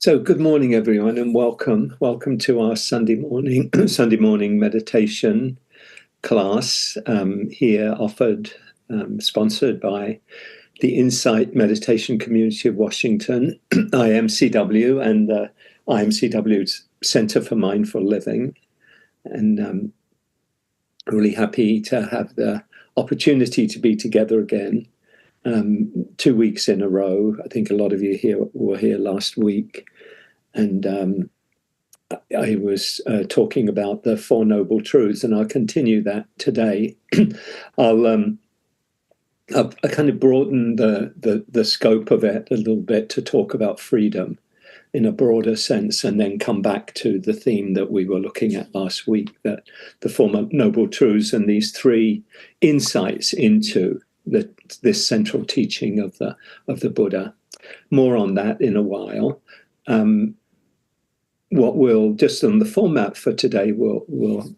So, good morning, everyone, and welcome. Welcome to our Sunday morning Sunday morning meditation class here, offered, sponsored by the Insight Meditation Community of Washington, IMCW, and the IMCW's Center for Mindful Living. And really happy to have the opportunity to be together again. 2 weeks in a row. I think a lot of you were here last week. And I was talking about the Four Noble Truths, and I'll continue that today. I'll kind of broaden the scope of it a little bit to talk about freedom in a broader sense, and then come back to the theme that we were looking at last week, that the Four Noble Truths and these three insights into this central teaching of the Buddha. More on that in a while. What we'll, just on the format for today, we'll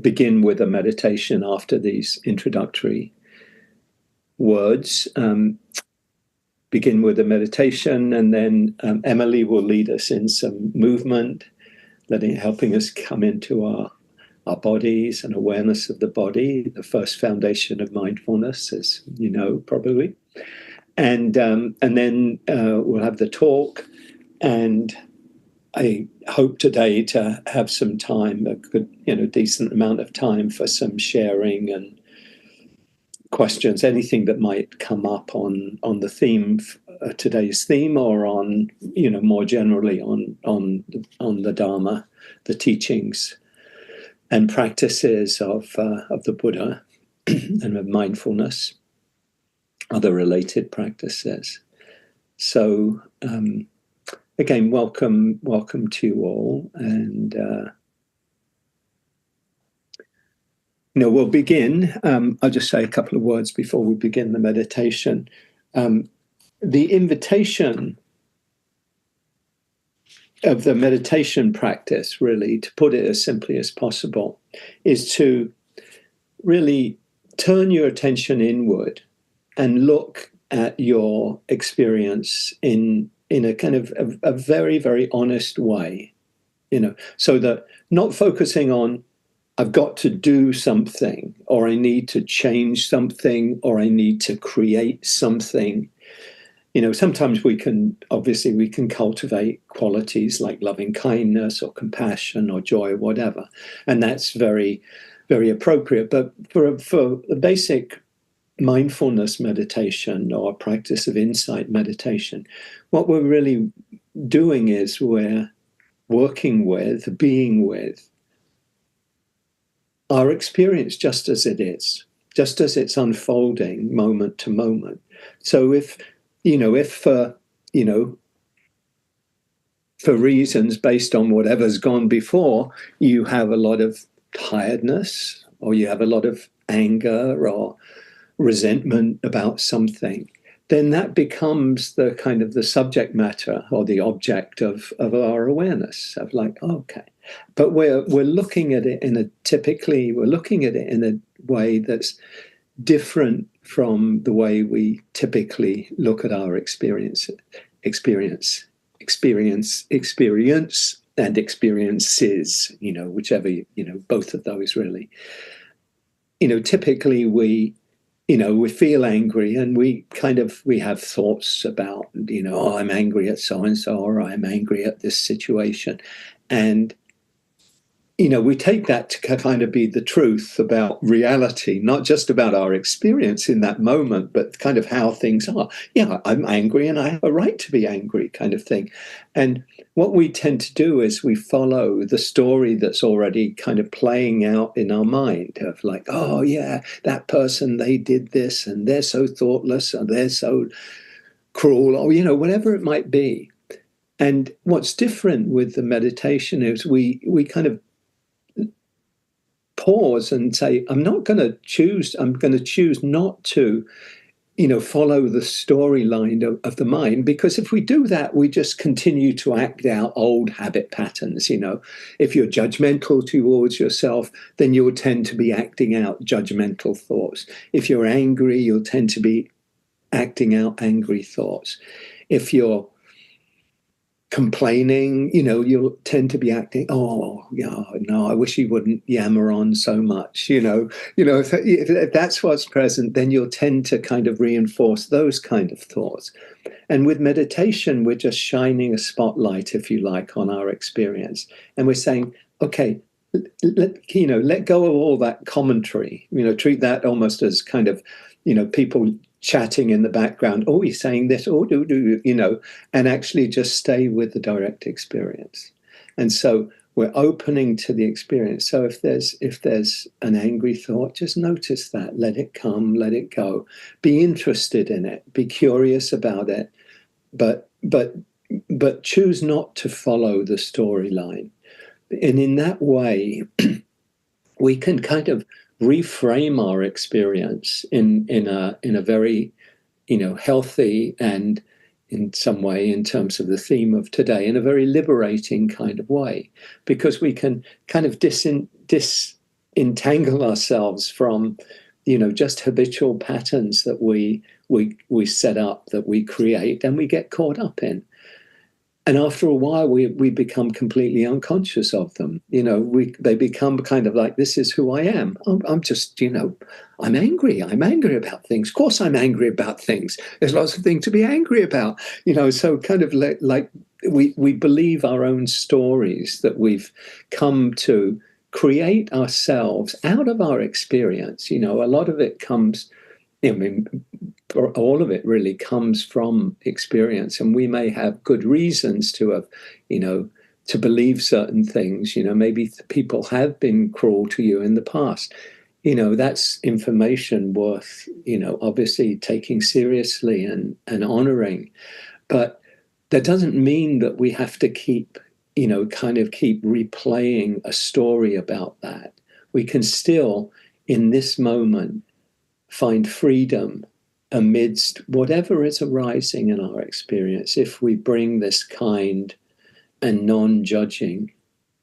begin with a meditation after these introductory words. Begin with a meditation, and then Emily will lead us in some movement, helping us come into our bodies and awareness of the body, the first foundation of mindfulness, as you know, probably. And then we'll have the talk, and I hope today to have some time, a good, decent amount of time for some sharing and questions, anything that might come up on the theme, today's theme, or on, more generally on the Dharma, the teachings and practices of the Buddha and of mindfulness, other related practices. So, again, welcome to you all, and we'll begin. I'll just say a couple of words before we begin the meditation. The invitation of the meditation practice, really, to put it as simply as possible, is to really turn your attention inward and look at your experience in a kind of a very, very honest way, so that not focusing on, I've got to do something, or I need to change something, or I need to create something. Sometimes we can cultivate qualities like loving kindness or compassion or joy or whatever, and that's very, very appropriate. But for a basic mindfulness meditation or a practice of insight meditation, what we're really doing is we're working with, being with our experience just as it is, just as it's unfolding moment to moment. So if for reasons based on whatever's gone before, you have a lot of tiredness, or you have a lot of anger or resentment about something, then that becomes the kind of the subject matter or the object of our awareness, of like, okay. But we're looking at it in a way that's different from the way we typically look at our experience and experiences, whichever, both of those really. Typically we feel angry, and we have thoughts about, oh, I'm angry at so-and-so, or I'm angry at this situation. And, we take that to kind of be the truth about reality, not just about our experience in that moment, but kind of how things are. Yeah, I'm angry and I have a right to be angry, kind of thing. And what we tend to do is we follow the story that's already kind of playing out in our mind of like, oh yeah, that person, they did this and they're so thoughtless, or they're so cruel, or, whatever it might be. And what's different with the meditation is we kind of pause and say, I'm going to choose not to, follow the storyline of the mind, because if we do that, we just continue to act out old habit patterns. If you're judgmental towards yourself, then you'll tend to be acting out judgmental thoughts. If you're angry, you'll tend to be acting out angry thoughts. If you're complaining, you'll tend to be acting, oh, yeah, no, I wish he wouldn't yammer on so much, if that's what's present, then you'll tend to kind of reinforce those kind of thoughts. And with meditation, we're just shining a spotlight, if you like, on our experience. And we're saying, okay, let go of all that commentary, treat that almost as kind of, people chatting in the background. Oh, he's saying this, oh, and actually just stay with the direct experience. And so we're opening to the experience. So if there's an angry thought, just notice that, let it come, let it go, be interested in it, be curious about it, but choose not to follow the storyline. And in that way, we can kind of reframe our experience in a very, healthy, and in some way, in terms of the theme of today, in a very liberating kind of way, because we can kind of disentangle ourselves from, just habitual patterns that we set up, that we create, and we get caught up in. And after a while, we become completely unconscious of them. They become kind of like, this is who I am. I'm just, I'm angry. I'm angry about things. Of course, I'm angry about things. There's lots of things to be angry about. So kind of like we believe our own stories that we've come to create ourselves out of our experience. A lot of it comes, all of it really comes from experience, and we may have good reasons to have, to believe certain things. Maybe people have been cruel to you in the past. That's information worth, obviously taking seriously and honoring. But that doesn't mean that we have to keep replaying a story about that. We can still, in this moment, find freedom amidst whatever is arising in our experience, if we bring this kind and non-judging,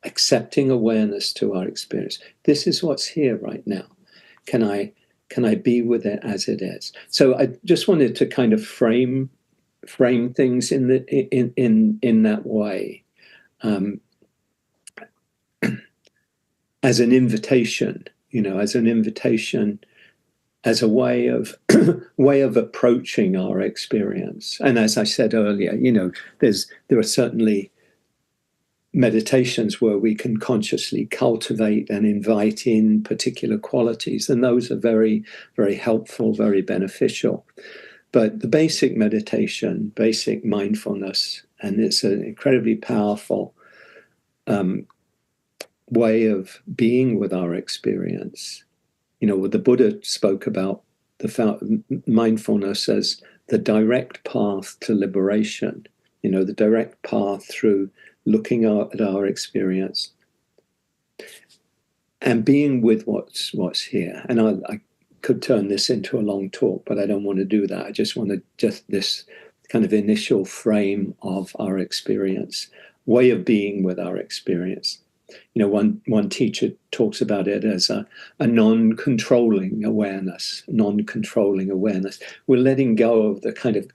accepting awareness to our experience. This is what's here right now. Can I be with it as it is? So I just wanted to kind of frame things in that way, as an invitation, as a way of approaching our experience. And as I said earlier, there are certainly meditations where we can consciously cultivate and invite in particular qualities, and those are very, very helpful, very beneficial. But the basic meditation, basic mindfulness, and it's an incredibly powerful way of being with our experience. The Buddha spoke about the mindfulness as the direct path to liberation, the direct path through looking at our experience and being with what's here. And I could turn this into a long talk, but I don't want to do that. I just want this kind of initial frame of our experience, way of being with our experience. One teacher talks about it as a non-controlling awareness, We're letting go of the kind of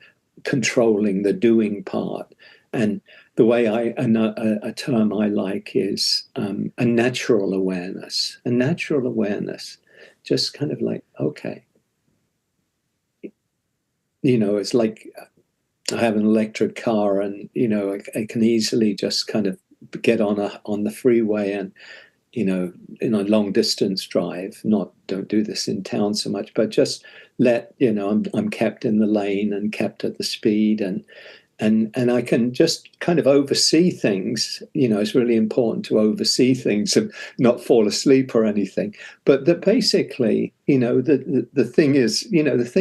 controlling, the doing part. And the way a term I like is a natural awareness. A natural awareness, just kind of like, okay. It's like I have an electric car, and, I can easily just kind of get on the freeway and, in a long distance drive, don't do this in town so much, but just I'm kept in the lane and kept at the speed, and I can just kind of oversee things. It's really important to oversee things and not fall asleep or anything. But that basically, the thing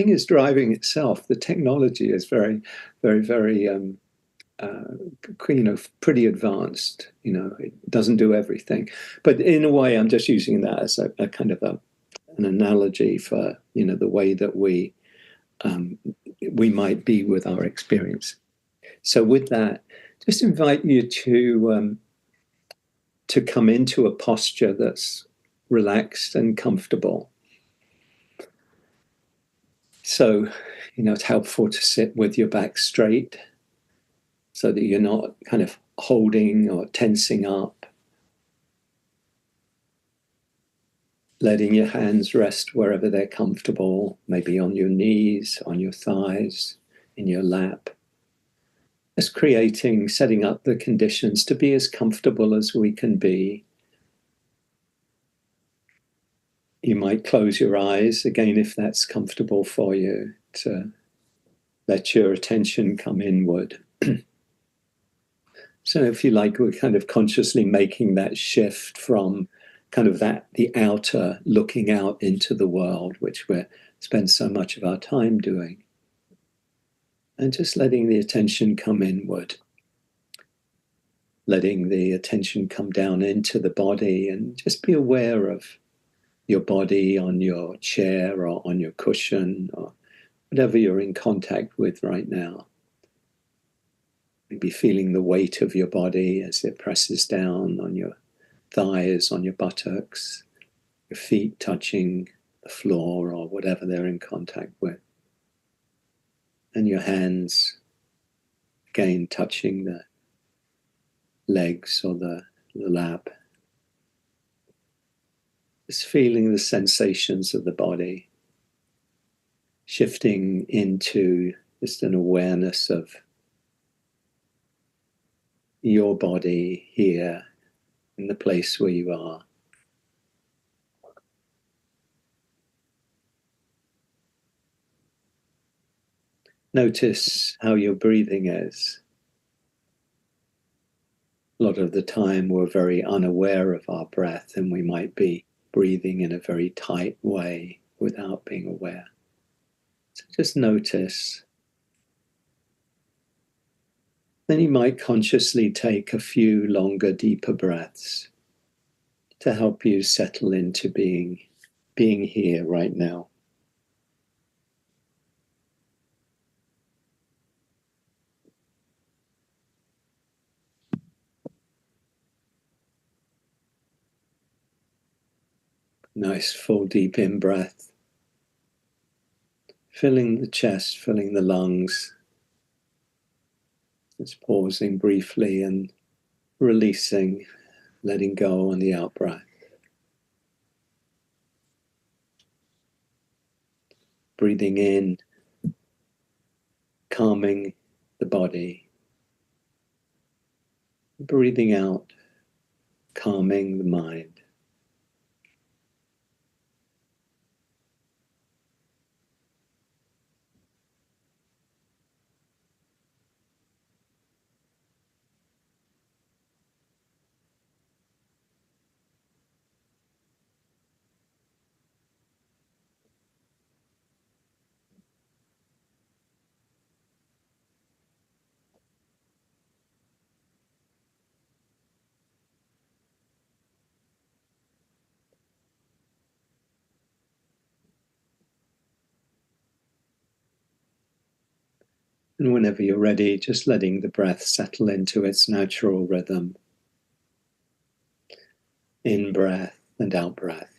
is driving itself. The technology is very, very, very pretty advanced. It doesn't do everything, but in a way, I'm just using that as a kind of an analogy for the way that we might be with our experience. So with that, just invite you to come into a posture that's relaxed and comfortable. So, it's helpful to sit with your back straight. so that you're not kind of holding or tensing up. Letting your hands rest wherever they're comfortable, maybe on your knees, on your thighs, in your lap. Just setting up the conditions to be as comfortable as we can be. You might close your eyes, again, if that's comfortable for you, to let your attention come inward. So if you like, we're kind of consciously making that shift from kind of the outer, looking out into the world, which we spend so much of our time doing. And just letting the attention come inward. Letting the attention come down into the body, and just be aware of your body on your chair or on your cushion or whatever you're in contact with right now. Maybe feeling the weight of your body as it presses down on your thighs, on your buttocks, your feet touching the floor or whatever they're in contact with. And your hands, again, touching the legs or the lap. Just feeling the sensations of the body, shifting into just an awareness of your body here in the place where you are. Notice how your breathing is. A lot of the time we're very unaware of our breath, and we might be breathing in a very tight way without being aware. So just notice. Then you might consciously take a few longer, deeper breaths to help you settle into being here right now. Nice full deep in breath. Filling the chest, filling the lungs. Just pausing briefly and releasing, letting go on the out breath. Breathing in, calming the body. Breathing out, calming the mind. And whenever you're ready, just letting the breath settle into its natural rhythm. In breath and out breath.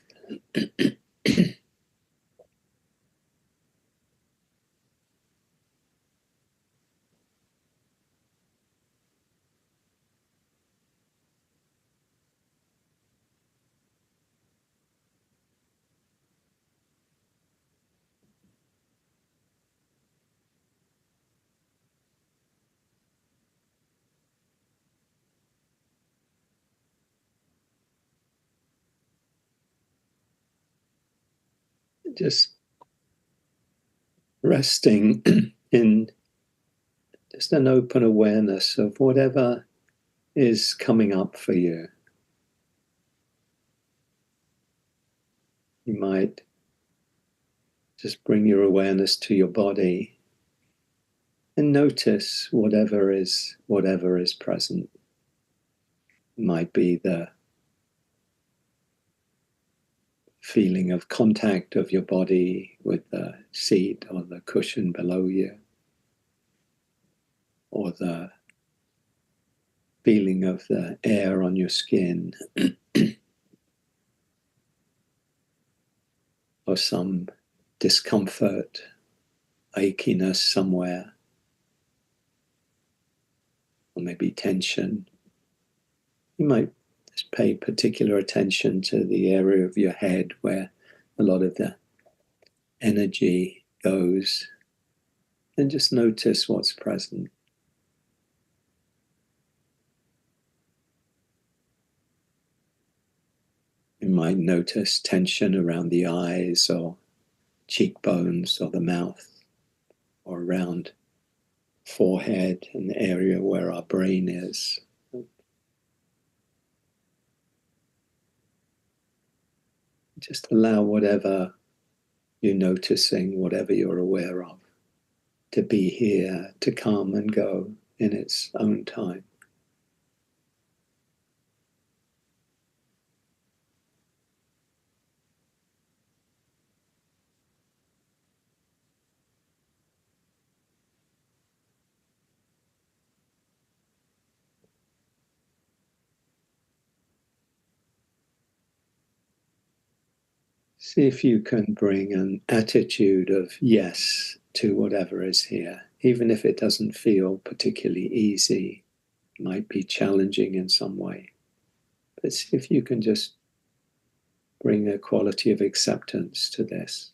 Just resting in just an open awareness of whatever is coming up for you. You might just bring your awareness to your body and notice whatever is present. It might be the feeling of contact of your body with the seat or the cushion below you, or the feeling of the air on your skin, or some discomfort, achiness somewhere. or maybe tension. You might just pay particular attention to the area of your head where a lot of the energy goes, and just notice what's present. You might notice tension around the eyes or cheekbones or the mouth, or around forehead and the area where our brain is. Just allow whatever you're noticing, whatever you're aware of, to be here, to come and go in its own time. See if you can bring an attitude of yes to whatever is here, even if it doesn't feel particularly easy, might be challenging in some way. But see if you can just bring a quality of acceptance to this.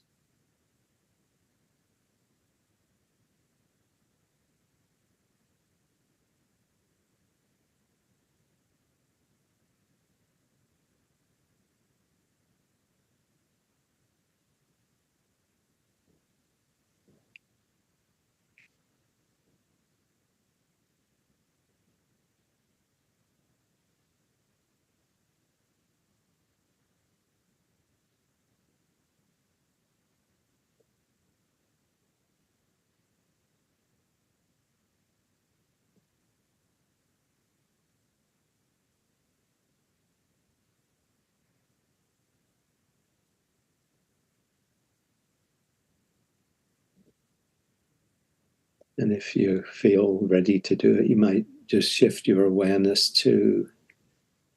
And if you feel ready to do it, you might just shift your awareness to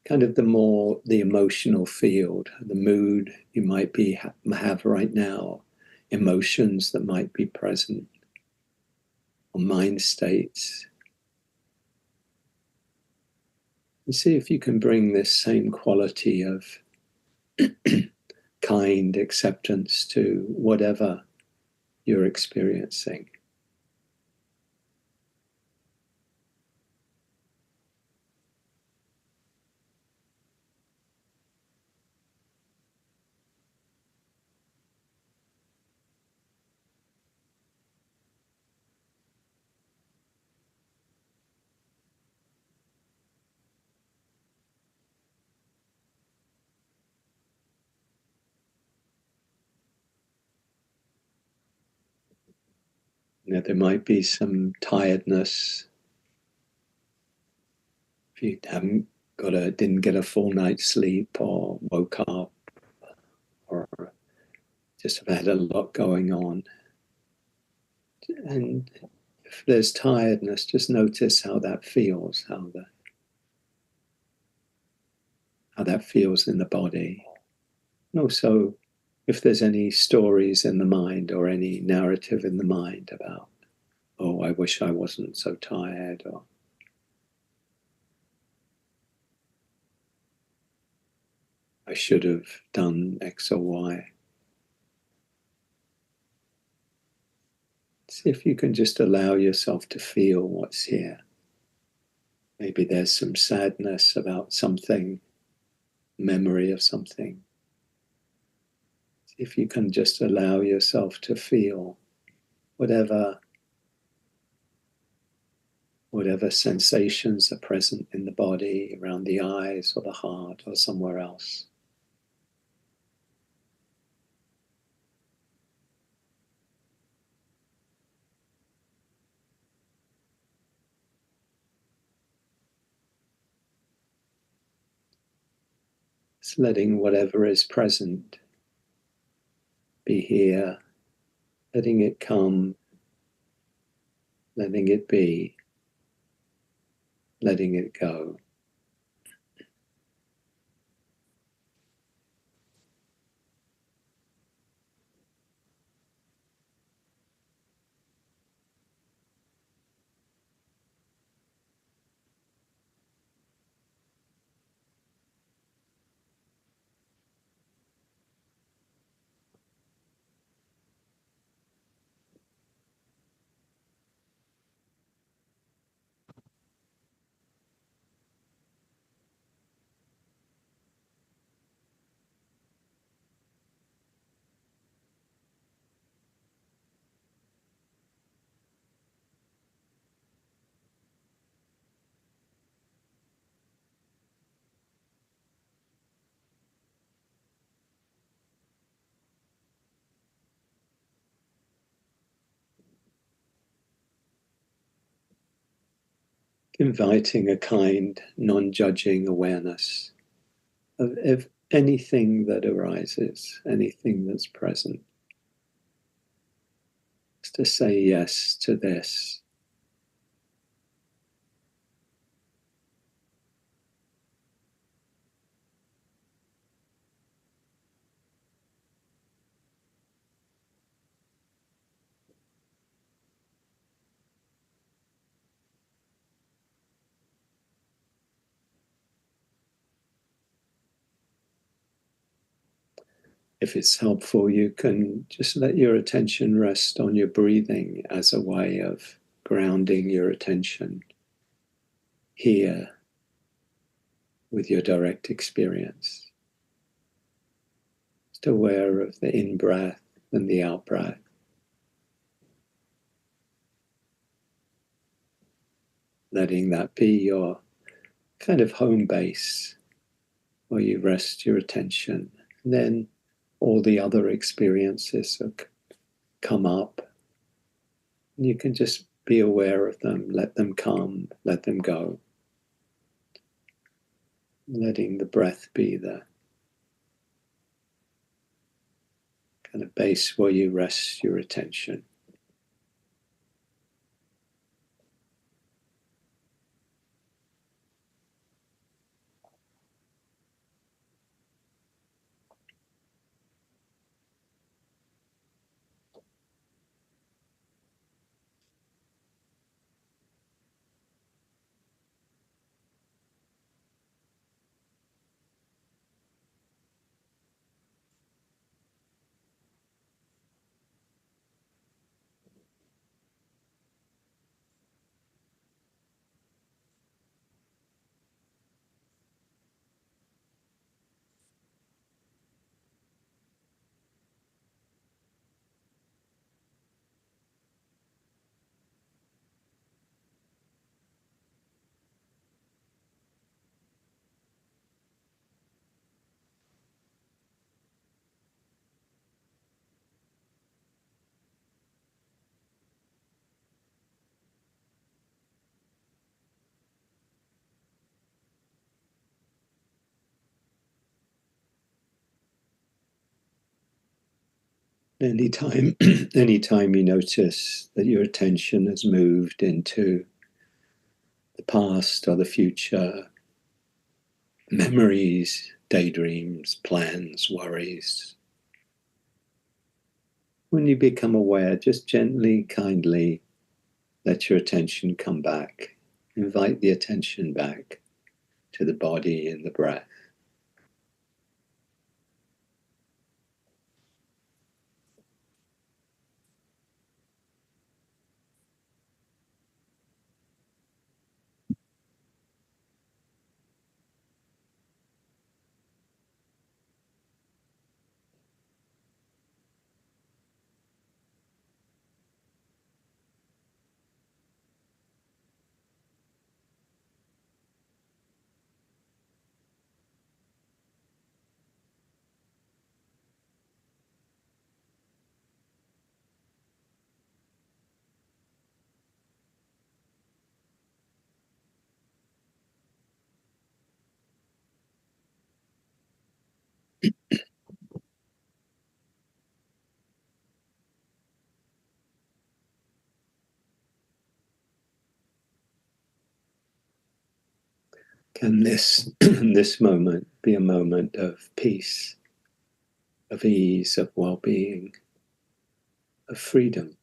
kind of the emotional field, the mood you might have right now, emotions that might be present, or mind states. And see if you can bring this same quality of kind acceptance to whatever you're experiencing. You know, there might be some tiredness if you didn't get a full night's sleep, or woke up, or just have had a lot going on. And if there's tiredness, just notice how that feels, how that feels in the body. And also, if there's any stories in the mind or any narrative in the mind about, oh, I wish I wasn't so tired, or I should have done X or Y. See if you can just allow yourself to feel what's here. Maybe there's some sadness about something, memory of something. See if you can just allow yourself to feel whatever sensations are present in the body, around the eyes or the heart or somewhere else. Just letting whatever is present be here, letting it come, letting it be, letting it go. inviting a kind, non-judging awareness of anything that arises, anything that's present. Just to say yes to this. If it's helpful, you can just let your attention rest on your breathing as a way of grounding your attention here with your direct experience. Just aware of the in-breath and the out-breath. Letting that be your kind of home base where you rest your attention. And then all the other experiences come up. And you can just be aware of them, let them come, let them go. Letting the breath be the kind of base where you rest your attention. Anytime, anytime you notice that your attention has moved into the past or the future, memories, daydreams, plans, worries, when you become aware, just gently, kindly let your attention come back. Invite the attention back to the body and the breath. Can this, this moment be a moment of peace, of ease, of well-being, of freedom?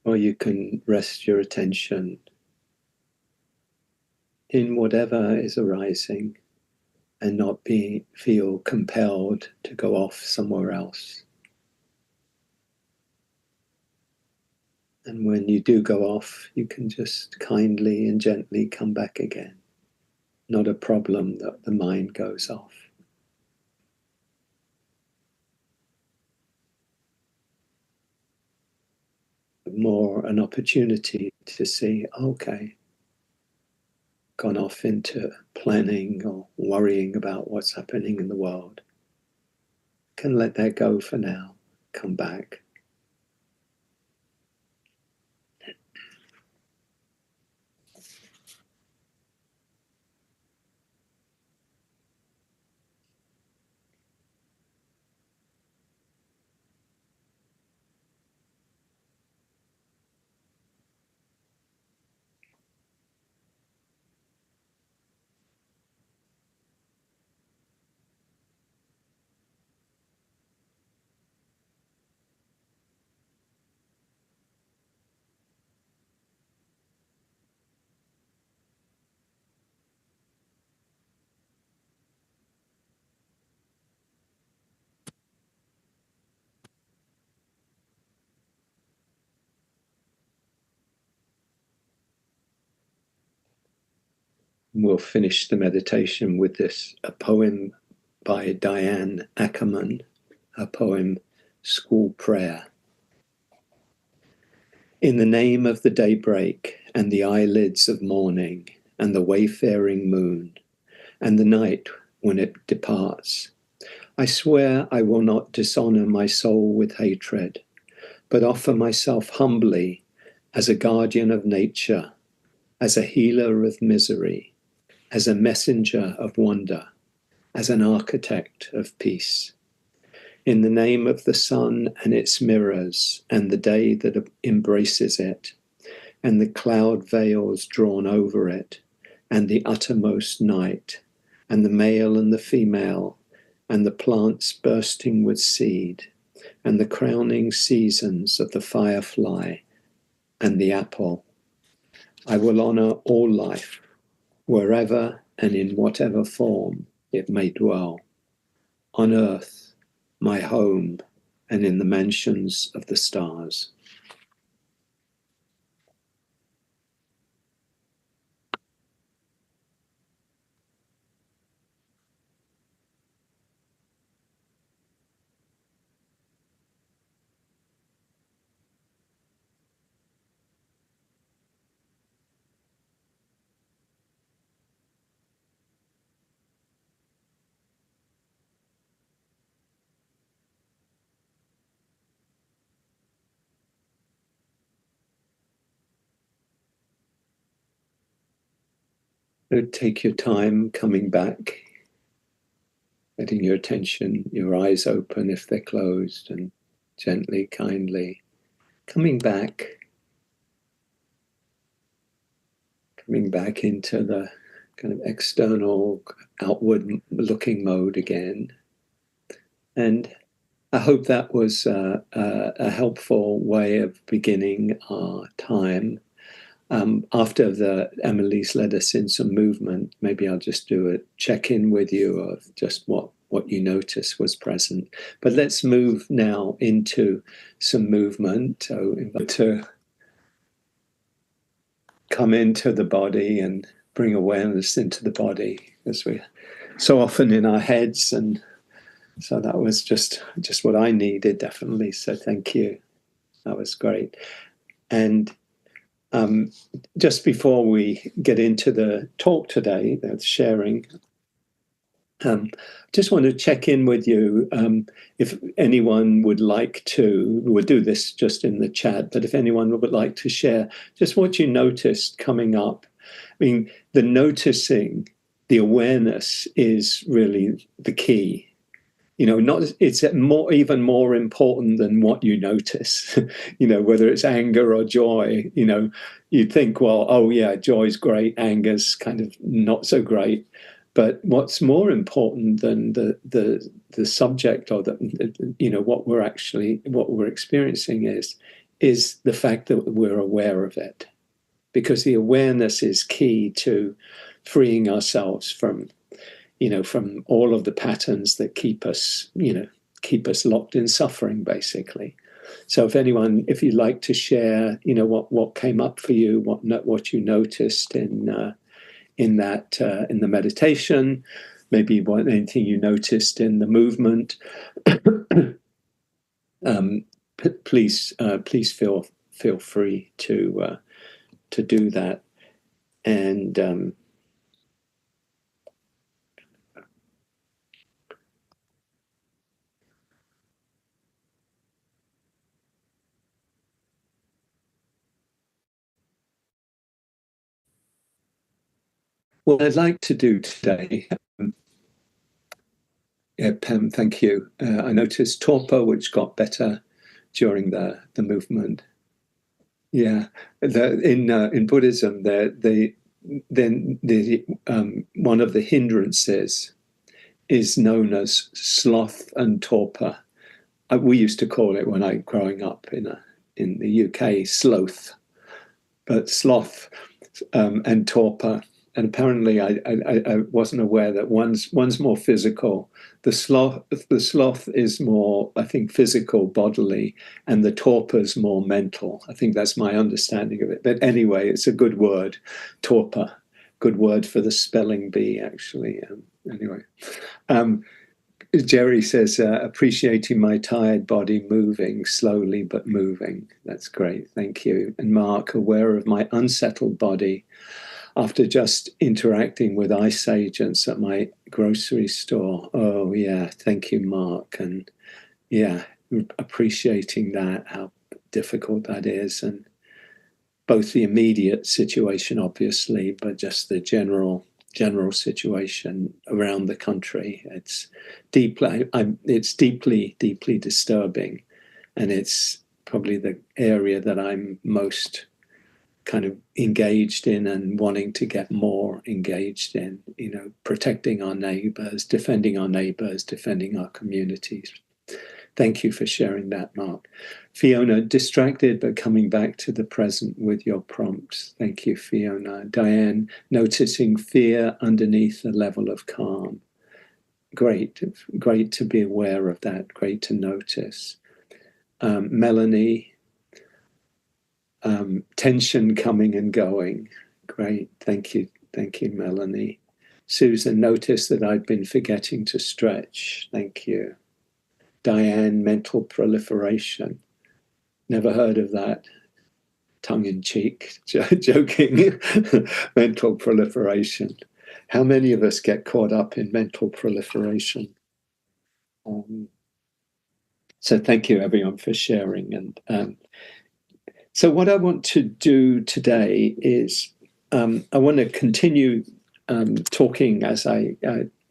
Or you can rest your attention in whatever is arising and not feel compelled to go off somewhere else. And when you do go off, you can just kindly and gently come back again. Not a problem that the mind goes off. more an opportunity to see, okay, gone off into planning or worrying about what's happening in the world. Can let that go for now. Come back. We'll finish the meditation with a poem by Diane Ackerman, a poem, School Prayer. In the name of the daybreak and the eyelids of morning and the wayfaring moon and the night when it departs, I swear I will not dishonor my soul with hatred, but offer myself humbly as a guardian of nature, as a healer of misery, as a messenger of wonder, as an architect of peace. In the name of the sun and its mirrors, and the day that embraces it, and the cloud veils drawn over it, and the uttermost night, and the male and the female, and the plants bursting with seed, and the crowning seasons of the firefly and the apple, I will honor all life, wherever and in whatever form it may dwell, on earth, my home, and in the mansions of the stars. So take your time coming back, letting your attention, your eyes open if they're closed, and gently, kindly coming back into the kind of external, outward looking mode again. And I hope that was a helpful way of beginning our time. After Emily's led us in some movement, maybe I'll just do a check-in with you of just what you noticed was present. But let's move now into some movement. So invite to come into the body and bring awareness into the body, as we're so often in our heads. And so that was just what I needed, definitely. So thank you. That was great. And just before we get into the talk today, the sharing, just want to check in with you. If anyone would like to, we'll do this just in the chat, but if anyone would like to share just what you noticed coming up. I mean, the noticing, the awareness is really the key. You know, it's even more important than what you notice. You know, whether it's anger or joy. You know, you'd think, well, oh yeah, joy's great, anger's kind of not so great. But what's more important than the subject or what we're experiencing is the fact that we're aware of it, because the awareness is key to freeing ourselves from all of the patterns that keep us locked in suffering, basically. So if you'd like to share, what came up for you, what you noticed in the meditation, maybe anything you noticed in the movement, please feel feel free to do that. And what I'd like to do today, yeah, Pam, thank you. I noticed torpor, which got better during the movement. Yeah, in Buddhism, one of the hindrances is known as sloth and torpor. We used to call it, when I growing up in the UK, sloth, but sloth and torpor. And apparently, I wasn't aware that one's more physical. The sloth is more, I think, physical, bodily, and the torpor's more mental. I think that's my understanding of it. But anyway, it's a good word, torpor. Good word for the spelling bee, actually. Anyway. Jerry says, appreciating my tired body moving, slowly but moving. That's great. Thank you. And Mark, aware of my unsettled body after just interacting with ICE agents at my grocery store. Oh, yeah. Thank you, Mark. And yeah, appreciating that, how difficult that is. And both the immediate situation, obviously, but just the general situation around the country. It's deeply disturbing, and it's probably the area that I'm most kind of engaged in and wanting to get more engaged in. Protecting our neighbors, defending our communities. Thank you for sharing that, Mark. Fiona, distracted but coming back to the present with your prompts. Thank you, Fiona. Diane, noticing fear underneath a level of calm. Great to be aware of that. Great to notice. Melanie, tension coming and going. Great. Thank you, Melanie. Susan, notice that I've been forgetting to stretch. Thank you. Diane, mental proliferation. Never heard of that. Tongue in cheek, joking. Mental proliferation. How many of us get caught up in mental proliferation? So thank you, everyone, for sharing. And so what I want to do today is I want to continue talking, as I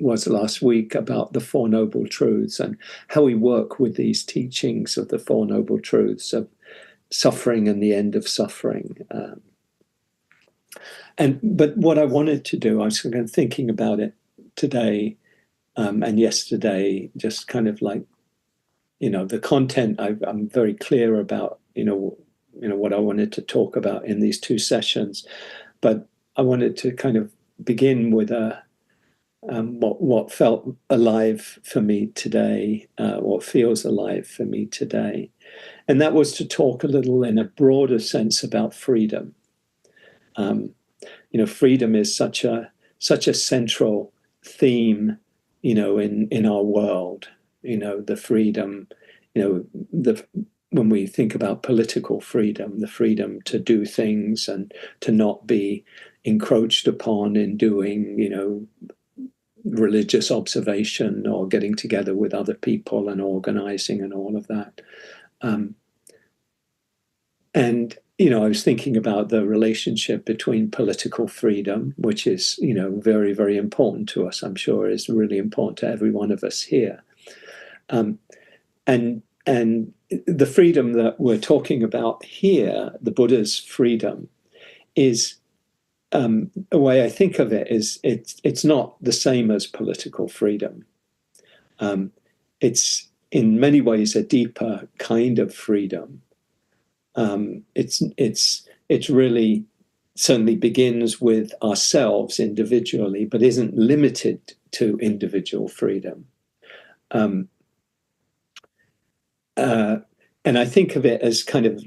was last week, about the Four Noble Truths and how we work with these teachings of the Four Noble Truths of suffering and the end of suffering. But what I wanted to do, I was kind of thinking about it today and yesterday, just kind of like, the content. I'm very clear about, what I wanted to talk about in these two sessions, but I wanted to kind of begin with what felt alive for me today, what feels alive for me today. And that was to talk a little in a broader sense about freedom. Freedom is such a central theme, in our world. The freedom, when we think about political freedom, the freedom to do things and to not be encroached upon in doing, religious observation or getting together with other people and organizing and all of that. And I was thinking about the relationship between political freedom, which is, very, very important to us. I'm sure is really important to every one of us here. And the freedom that we're talking about here, the Buddha's freedom, is a way I think of it is it's not the same as political freedom. It's in many ways a deeper kind of freedom. It's really certainly begins with ourselves individually, but isn't limited to individual freedom. And I think of it as kind of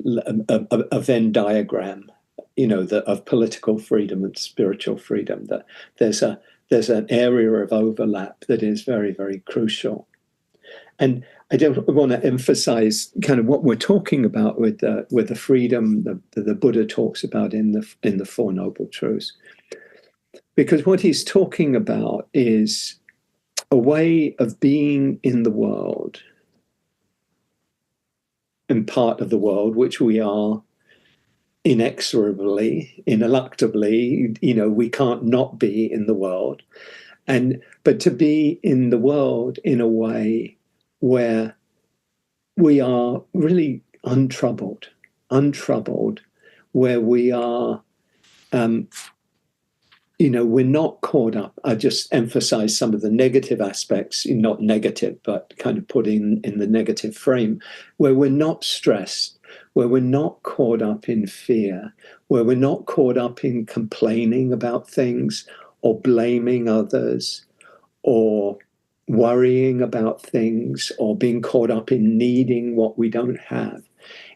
a Venn diagram, of political freedom and spiritual freedom. That there's an area of overlap that is very, very crucial. And I don't want to emphasize kind of what we're talking about with the freedom that the Buddha talks about in the Four Noble Truths, because what he's talking about is a way of being in the world and part of the world, which we are inexorably, ineluctably. We can't not be in the world, but to be in the world in a way where we are really untroubled, where we are, we're not caught up. I just emphasize some of the negative aspects, not negative, but kind of put in the negative frame, where we're not stressed, where we're not caught up in fear, where we're not caught up in complaining about things or blaming others or worrying about things or being caught up in needing what we don't have.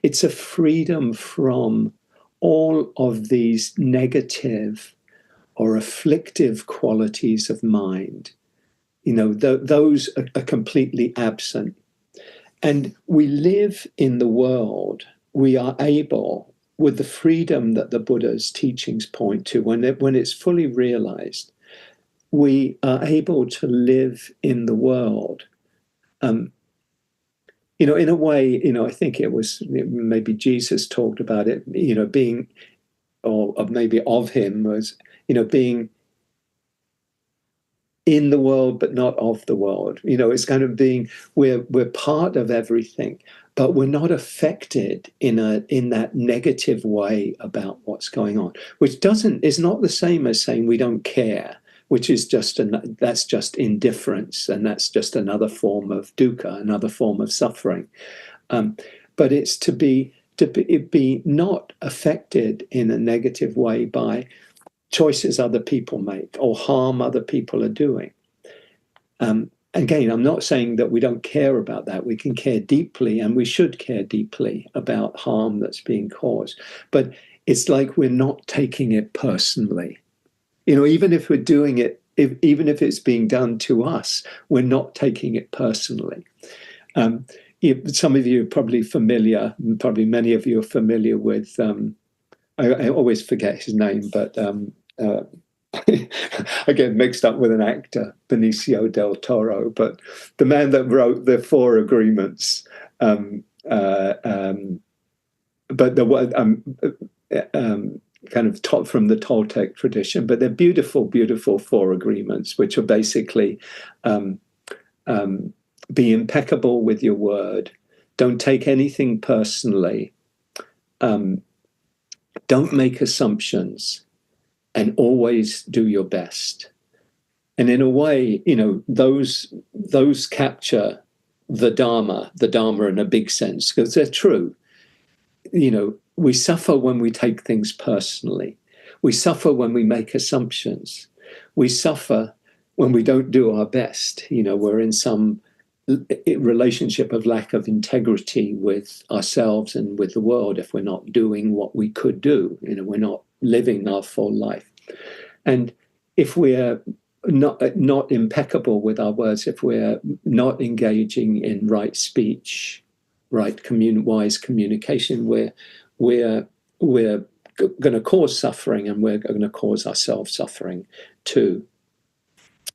It's a freedom from all of these negative or afflictive qualities of mind. Those are completely absent. And we live in the world, we are able, with the freedom that the Buddha's teachings point to, when it's fully realized, we are able to live in the world. In a way, I think it was maybe Jesus talked about it, being, or maybe of him was, being in the world but not of the world. It's kind of being, we're part of everything, but we're not affected in that negative way about what's going on, which is not the same as saying we don't care, which is that's just indifference, and that's just another form of dukkha, another form of suffering. But it's to be not affected in a negative way by choices other people make or harm other people are doing. Again, I'm not saying that we don't care about that. We can care deeply, and we should care deeply about harm that's being caused. But it's like we're not taking it personally. Even if we're doing it, even if it's being done to us, we're not taking it personally. Some of you are probably familiar, probably many of you are familiar with, I always forget his name, but I get mixed up with an actor, Benicio del Toro, but the man that wrote the Four Agreements, but kind of taught from the Toltec tradition, but they're beautiful, beautiful Four Agreements, which are basically be impeccable with your word, don't take anything personally, don't make assumptions, and always do your best. And in a way, those capture the Dharma in a big sense, because they're true. We suffer when we take things personally. We suffer when we make assumptions. We suffer when we don't do our best. We're in some relationship of lack of integrity with ourselves and with the world if we're not doing what we could do. We're not living our full life. And if we're not impeccable with our words, if we're not engaging in right speech, wise communication, we're going to cause suffering, and we're going to cause ourselves suffering too.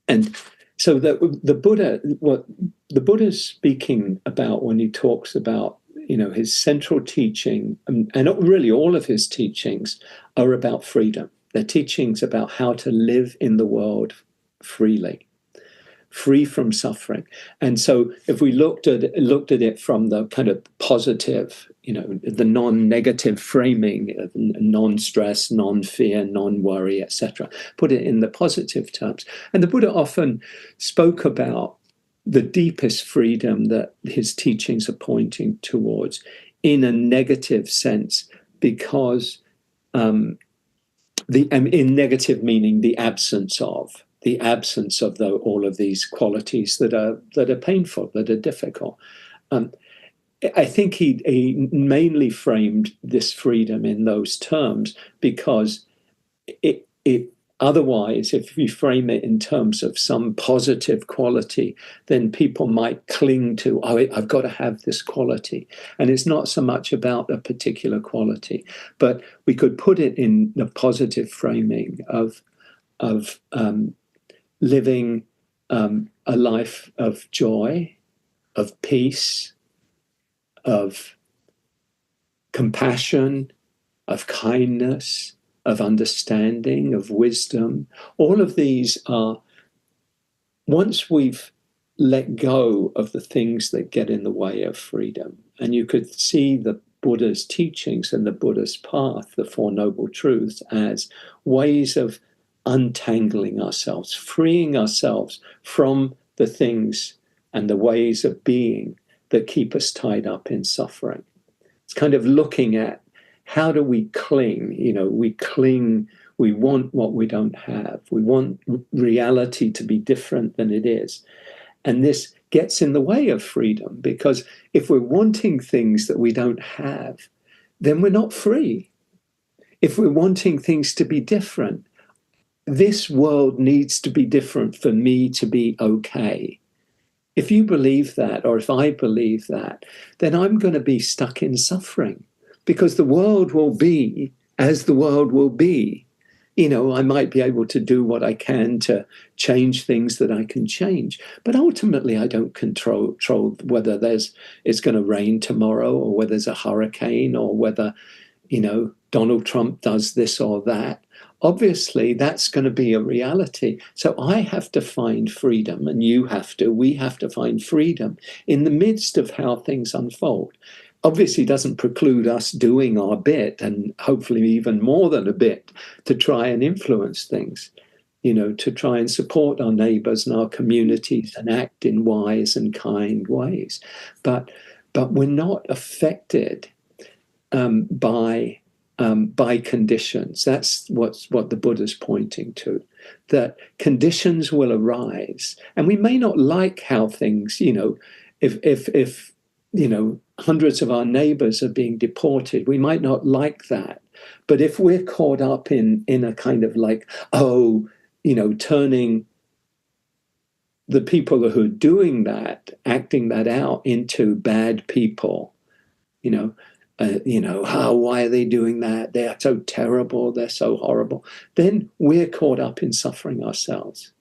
And so the Buddha, what the Buddha is speaking about when he talks about, his central teaching, and really all of his teachings are about freedom. They're teachings about how to live in the world freely, free from suffering. And so if we looked at it from the kind of positive, the non-negative framing of non-stress, non-fear, non-worry, etc., put it in the positive terms. And the Buddha often spoke about the deepest freedom that his teachings are pointing towards in a negative sense, because in negative meaning the absence of all of these qualities that are painful, that are difficult. I think he mainly framed this freedom in those terms because it otherwise, if you frame it in terms of some positive quality, then people might cling to, oh, I've got to have this quality. And it's not so much about a particular quality, but we could put it in the positive framing of living a life of joy, of peace, of compassion, of kindness, of understanding, of wisdom. All of these are, once we've let go of the things that get in the way of freedom, and you could see the Buddha's teachings and the Buddha's path, the Four Noble Truths, as ways of untangling ourselves, freeing ourselves from the things and the ways of being that keep us tied up in suffering. It's kind of looking at how do we cling? We cling, we want what we don't have. We want reality to be different than it is. And this gets in the way of freedom, because if we're wanting things that we don't have, then we're not free. If we're wanting things to be different, this world needs to be different for me to be okay. If you believe that, or if I believe that, then I'm going to be stuck in suffering, because the world will be as the world will be. I might be able to do what I can to change things that I can change, but ultimately I don't control whether it's going to rain tomorrow, or whether there's a hurricane, or whether, Donald Trump does this or that. Obviously, that's going to be a reality. So I have to find freedom, and we have to find freedom in the midst of how things unfold. Obviously doesn't preclude us doing our bit, and hopefully even more than a bit, to try and influence things, to try and support our neighbors and our communities and act in wise and kind ways. But we're not affected by conditions. That's what the Buddha's pointing to, that conditions will arise, and we may not like how things, if hundreds of our neighbors are being deported, we might not like that. But if we're caught up in a kind of like, turning the people who are doing that, acting that out, into bad people, why are they doing that? They're so terrible, they're so horrible. Then we're caught up in suffering ourselves.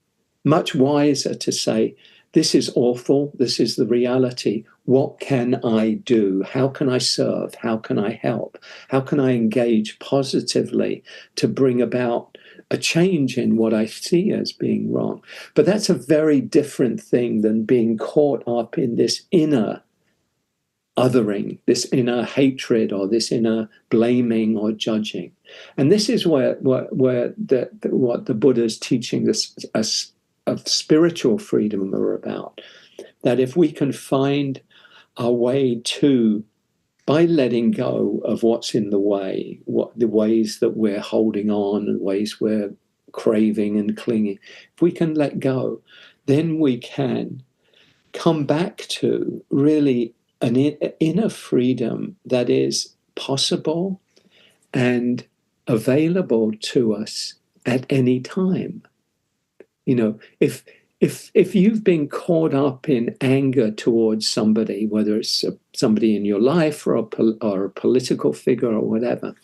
Much wiser to say, this is awful, this is the reality. What can I do? How can I serve? How can I help? How can I engage positively to bring about a change in what I see as being wrong? But that's a very different thing than being caught up in this inner othering, this inner hatred, or this inner blaming or judging. And this is where what the Buddha's teaching us of spiritual freedom are about. That if we can find our way to, by letting go of what's in the way, the ways that we're holding on and ways we're craving and clinging, if we can let go, then we can come back to really an inner freedom that is possible and available to us at any time. If you've been caught up in anger towards somebody, whether it's somebody in your life or a political figure or whatever,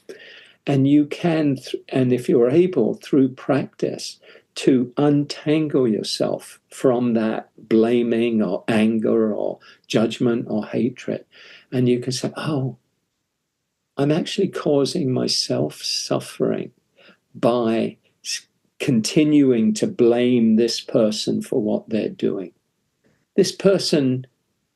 and you can, and if you're able through practice to untangle yourself from that blaming or anger or judgment or hatred, and you can say, oh, I'm actually causing myself suffering by continuing to blame this person for what they're doing. This person,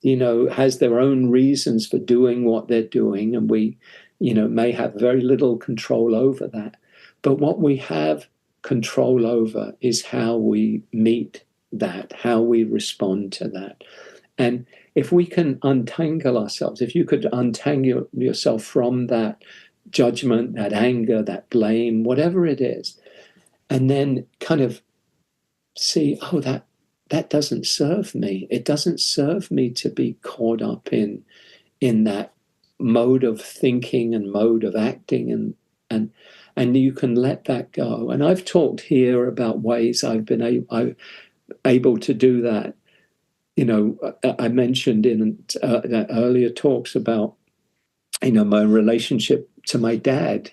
has their own reasons for doing what they're doing, and we, may have very little control over that. But what we have control over is how we meet that, how we respond to that. And if we can untangle ourselves, if you could untangle yourself from that judgment, that anger, that blame, whatever it is, and then kind of see, oh, that doesn't serve me. It doesn't serve me to be caught up in that mode of thinking and mode of acting, and and you can let that go. And I've talked here about ways I've been able to do that. I mentioned in earlier talks about, my relationship to my dad,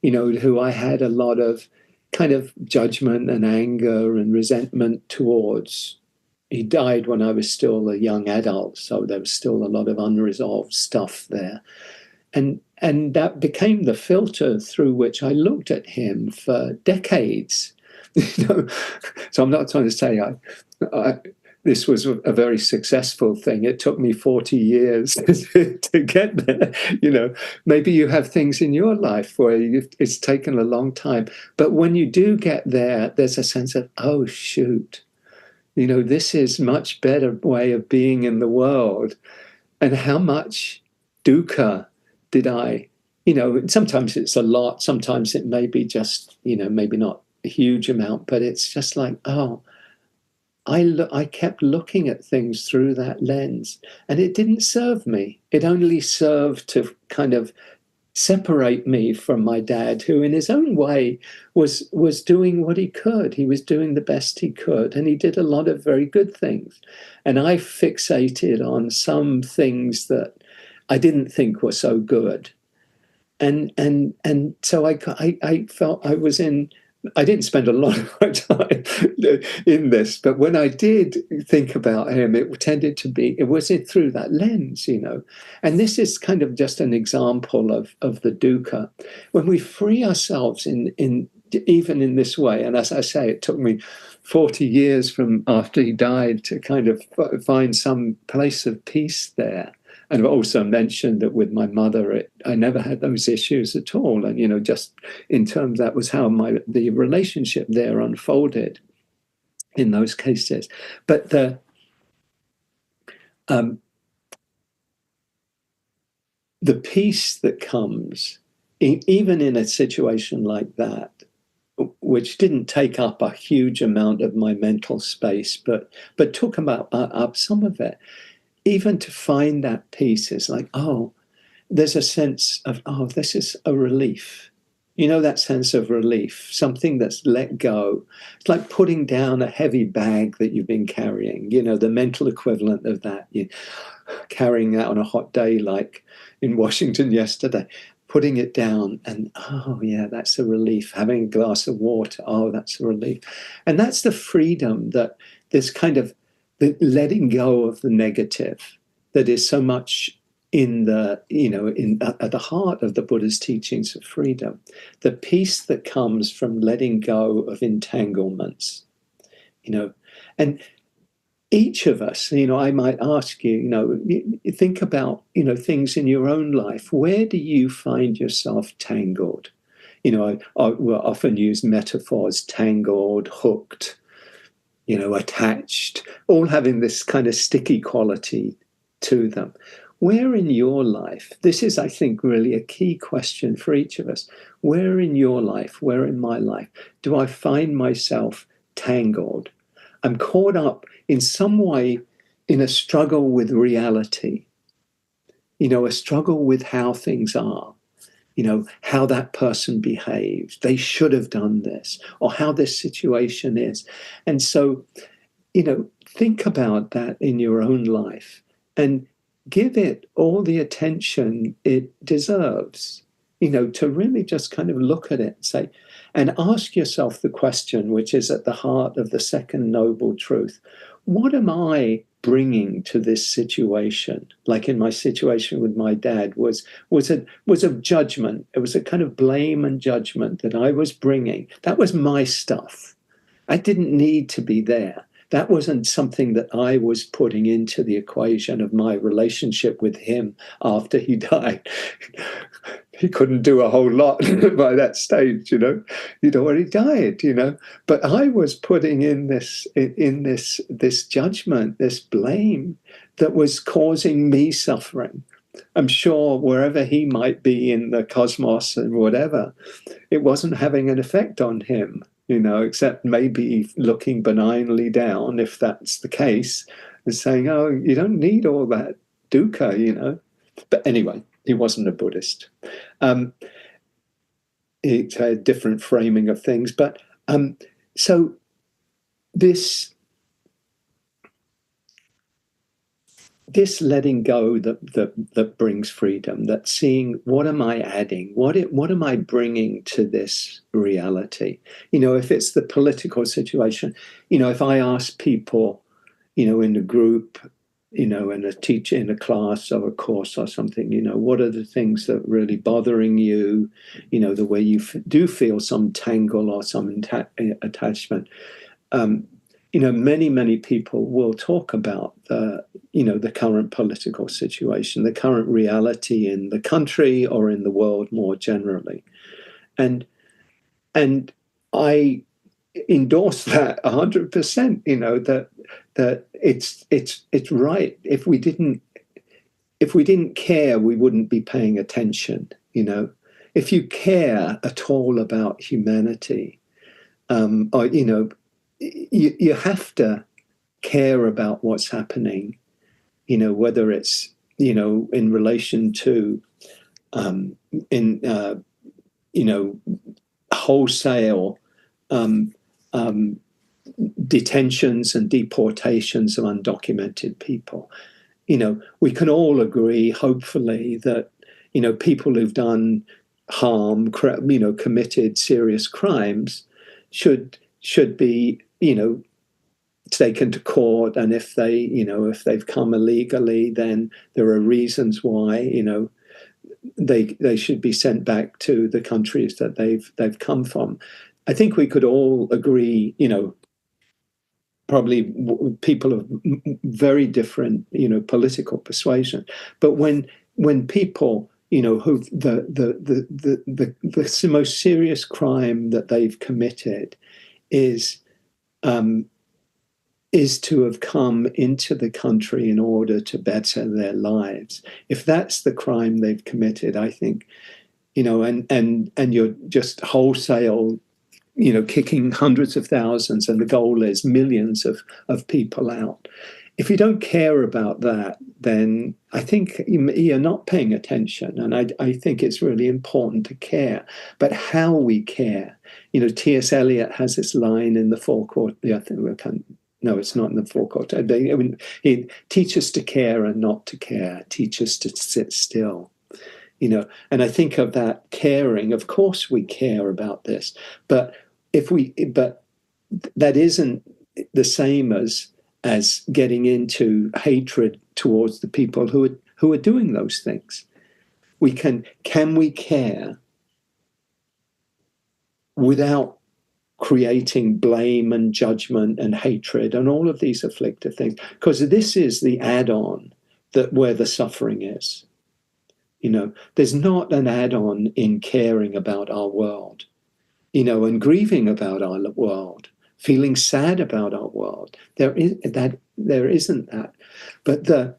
who I had a lot of kind of judgment and anger and resentment towards. He died when I was still a young adult, so there was still a lot of unresolved stuff there. And that became the filter through which I looked at him for decades. So I'm not trying to say this was a very successful thing. It took me 40 years to get there. Maybe you have things in your life where it's taken a long time. But when you do get there, there's a sense of, oh, shoot, this is much better way of being in the world. And how much dukkha did I, sometimes it's a lot, sometimes it may be just, maybe not a huge amount, but it's just like, oh, I kept looking at things through that lens, and it didn't serve me. It only served to kind of separate me from my dad, who in his own way was doing what he could. He was doing the best he could, and he did a lot of very good things. And I fixated on some things that I didn't think were so good. And so I felt I was in. I didn't spend a lot of my time in this, but when I did think about him, it was through that lens, And this is kind of just an example of the dukkha. When we free ourselves in even in this way, and as I say, it took me 40 years from after he died to kind of find some place of peace there. And I've also mentioned that with my mother, I never had those issues at all. And, just in terms, that was how the relationship there unfolded in those cases. But the peace that comes, even in a situation like that, which didn't take up a huge amount of my mental space, but took up some of it, even to find that peace is like, oh, there's a sense of, oh, this is a relief. That sense of relief, something that's let go. It's like putting down a heavy bag that you've been carrying, the mental equivalent of that. You carrying that on a hot day like in Washington yesterday, putting it down and, oh, yeah, that's a relief. Having a glass of water, oh, that's a relief. And that's the freedom that this kind of the letting go of the negative that is so much in the, at the heart of the Buddha's teachings of freedom, the peace that comes from letting go of entanglements, and each of us, I might ask you, think about, things in your own life. Where do you find yourself tangled? I will often use metaphors, tangled, hooked, attached, all having this kind of sticky quality to them. Where in your life, this is, I think, really a key question for each of us. Where in your life, where in my life, do I find myself tangled? I'm caught up in some way in a struggle with reality, a struggle with how things are. How that person behaved. They should have done this, or how this situation is. And so, think about that in your own life and give it all the attention it deserves, to really just kind of look at it and say, and ask yourself the question, which is at the heart of the second noble truth. What am I bringing to this situation? Like in my situation with my dad was a judgment. It was a kind of blame and judgment that I was bringing. That was my stuff. I didn't need to be there. That wasn't something that I was putting into the equation of my relationship with him after he died. He couldn't do a whole lot by that stage, He'd already died, But I was putting in this judgment, this blame that was causing me suffering. I'm sure wherever he might be in the cosmos and whatever, it wasn't having an effect on him, except maybe looking benignly down, if that's the case, and saying, oh, you don't need all that dukkha, But anyway, he wasn't a Buddhist. it's a different framing of things. But so this letting go that brings freedom, that seeing what am I adding, what am I bringing to this reality? If it's the political situation, if I ask people, in a group, in a teacher, in a class or a course or something, what are the things that really bothering you, the way you do feel some tangle or some attachment. Many people will talk about the current political situation, the current reality in the country or in the world more generally, and I endorse that 100%. That it's right. If we didn't care, we wouldn't be paying attention. If you care at all about humanity, or you have to care about what's happening, whether it's, in relation to, wholesale detentions and deportations of undocumented people. We can all agree, hopefully, that, people who've done harm, committed serious crimes should be, taken to court, and if they've come illegally, then there are reasons why they should be sent back to the countries that they've come from. I think we could all agree, probably people of very different political persuasion, but when people who the most serious crime that they've committed is to have come into the country in order to better their lives. If that's the crime they've committed, I think, and you're just wholesale, kicking hundreds of thousands, and the goal is millions of people out. If you don't care about that, then I think you're not paying attention. And I think it's really important to care. But how we care, T.S. Eliot has this line in the forecourt. No, it's not in the forecourt. He teach us to care and not to care. Teach us to sit still. And I think of that caring. Of course, we care about this, but that isn't the same as getting into hatred towards the people who are doing those things. Can we care without creating blame and judgment and hatred and all of these afflictive things? Because this is the add-on where the suffering is. There's not an add-on in caring about our world, and grieving about our world, feeling sad about our world. There isn't that. But the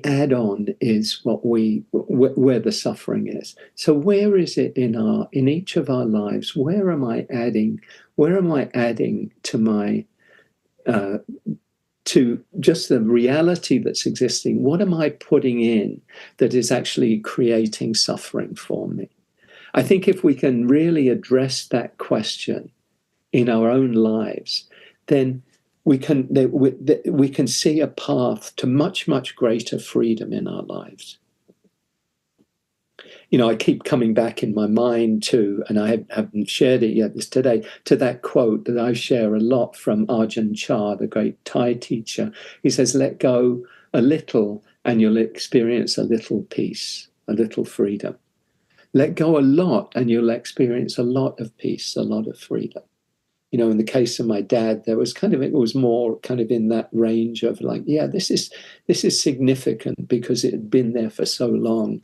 add-on is where the suffering is. So where is it in each of our lives? Where am I adding to my to just the reality that's existing? What am I putting in that is actually creating suffering for me? I think if we can really address that question in our own lives, then we can see a path to much, much greater freedom in our lives. I keep coming back in my mind to, and I haven't shared it yet this today, to that quote that I share a lot from Ajahn Chah, the great Thai teacher. He says, let go a little and you'll experience a little peace, a little freedom. Let go a lot and you'll experience a lot of peace, a lot of freedom. In the case of my dad, it was more kind of in that range of like, yeah, this is significant because it had been there for so long.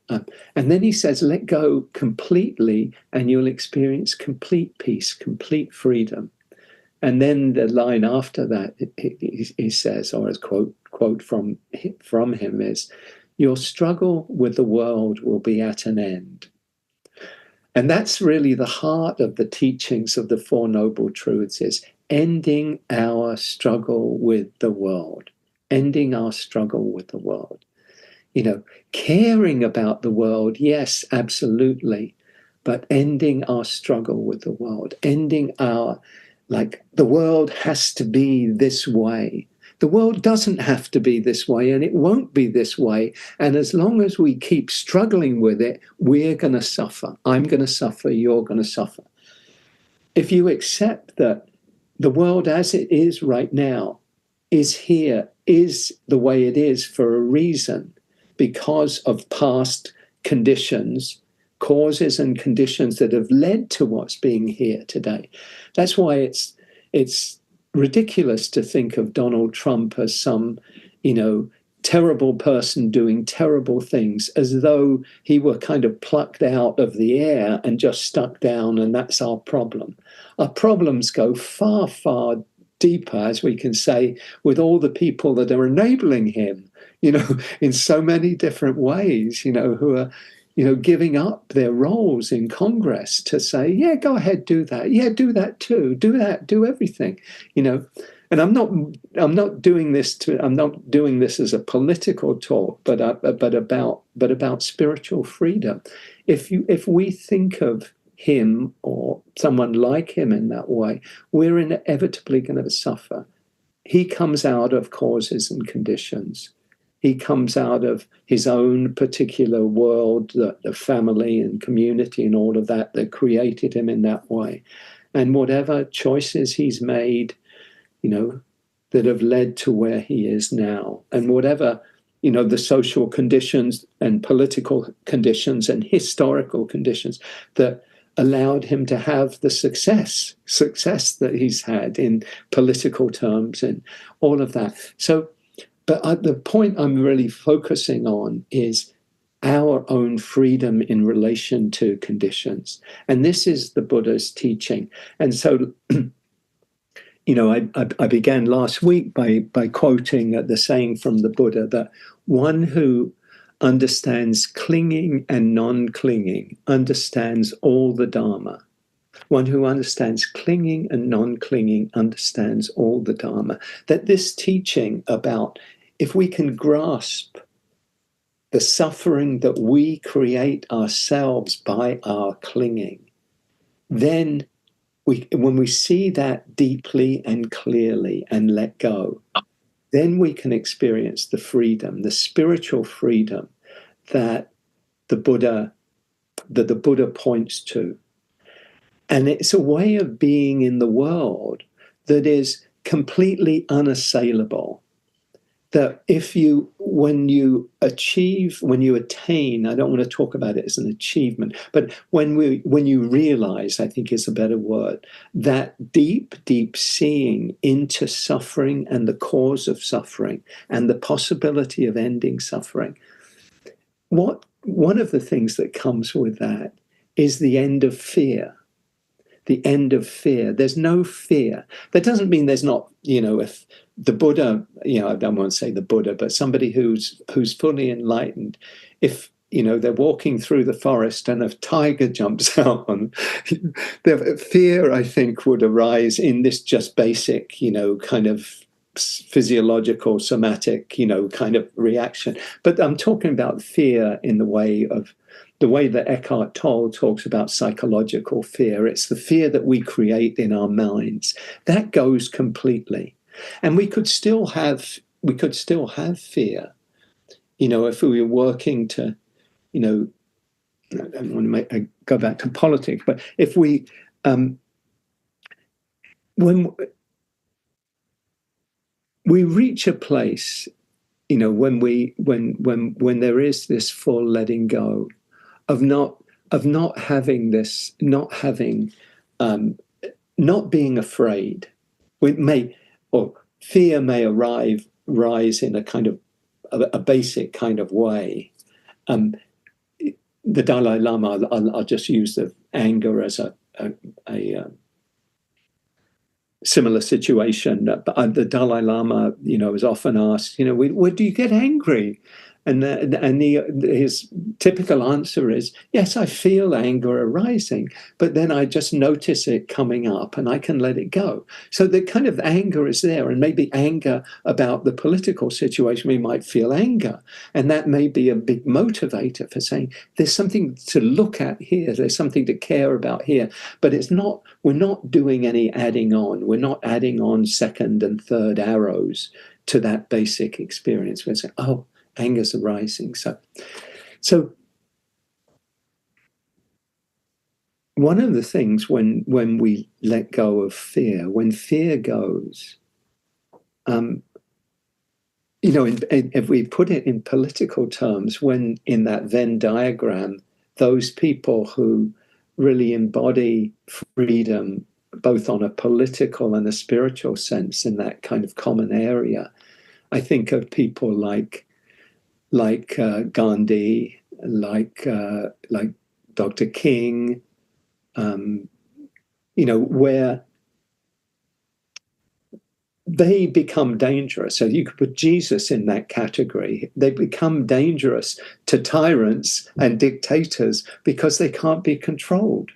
And then he says, let go completely and you'll experience complete peace, complete freedom. And then the line after that, he says, or as quote from him is, your struggle with the world will be at an end. And that's really the heart of the teachings of the Four Noble Truths, is ending our struggle with the world, ending our struggle with the world. Caring about the world, yes, absolutely. but ending our struggle with the world, ending our, like, the world has to be this way. The world doesn't have to be this way, and it won't be this way. And as long as we keep struggling with it, we're going to suffer. I'm going to suffer. You're going to suffer. If you accept that the world as it is right now is here, is the way it is for a reason, because of past conditions, causes and conditions that have led to what's being here today. That's why it's ridiculous to think of Donald Trump as some, terrible person doing terrible things, as though he were kind of plucked out of the air and just stuck down, and that's our problem. Our problems go far, far deeper, as we can say, with all the people that are enabling him, in so many different ways, who are, giving up their roles in Congress to say, yeah, go ahead, do that. Yeah, do that too. Do that, do everything, And I'm not doing this as a political talk, but about spiritual freedom. If we think of him or someone like him in that way, we're inevitably going to suffer. He comes out of causes and conditions. He comes out of his own particular world, the family and community and all of that created him in that way. And whatever choices he's made, that have led to where he is now, and whatever, the social conditions and political conditions and historical conditions that allowed him to have the success that he's had in political terms and all of that. So, but the point I'm really focusing on is our own freedom in relation to conditions. And this is the Buddha's teaching. And so, I began last week by quoting the saying from the Buddha that one who understands clinging and non-clinging understands all the Dharma. One who understands clinging and non-clinging understands all the Dharma. That this teaching about, if we can grasp the suffering that we create ourselves by our clinging, then when we see that deeply and clearly and let go, then we can experience the freedom, the spiritual freedom that the Buddha points to. And it's a way of being in the world that is completely unassailable. That when you attain, I don't want to talk about it as an achievement, but when you realize, I think is a better word, that deep, deep seeing into suffering and the cause of suffering and the possibility of ending suffering, one of the things that comes with that is the end of fear. The end of fear. There's no fear. That doesn't mean there's not, if the Buddha, I don't want to say the Buddha, but somebody who's fully enlightened, if, they're walking through the forest and a tiger jumps out on, the fear, I think, would arise in this just basic, kind of physiological, somatic, kind of reaction. But I'm talking about fear in the way that Eckhart Tolle talks about psychological fear. It's the fear that we create in our minds. That goes completely. And we could still have fear, if we were working to, I don't want to go back to politics, but if we, when we reach a place, when there is this full letting go, of not having this, not being afraid. Fear may rise in a kind of a basic kind of way. The Dalai Lama, I'll just use the anger as a similar situation. But the Dalai Lama, is often asked, where do you get angry? his typical answer is, yes, I feel anger arising, but then I just notice it coming up and I can let it go. So the kind of anger is there, and maybe anger about the political situation, we might feel anger. And that may be a big motivator for saying, there's something to look at here, there's something to care about here. But we're not doing any adding on. We're not adding on second and third arrows to that basic experience. We're saying, oh, anger's arising. So one of the things when we let go of fear, when fear goes, if we put it in political terms, when in that Venn diagram, those people who really embody freedom, both on a political and a spiritual sense, in that kind of common area, I think of people like Gandhi, like Dr. King, where they become dangerous. So you could put Jesus in that category. They become dangerous to tyrants and dictators because they can't be controlled.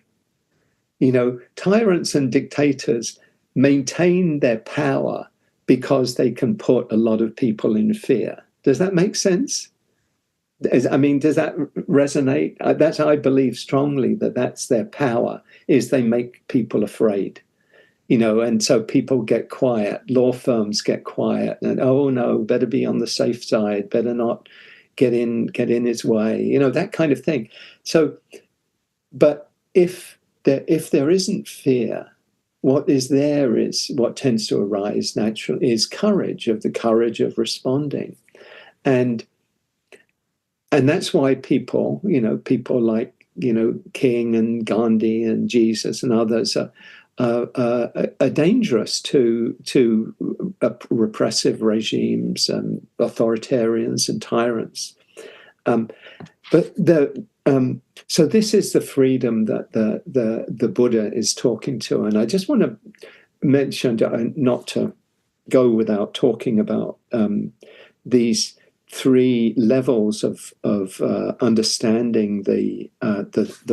Tyrants and dictators maintain their power because they can put a lot of people in fear. Does that make sense? Does that resonate? I believe strongly that's their power, is they make people afraid. And so people get quiet, law firms get quiet, and oh no, better be on the safe side, better not get in his way, that kind of thing. So, but if there isn't fear, what is there is what tends to arise naturally is the courage of responding. And that's why people like, King and Gandhi and Jesus and others are dangerous to repressive regimes and authoritarians and tyrants. So this is the freedom that the Buddha is talking to. And I just want to mention, not to go without talking about these three levels of understanding the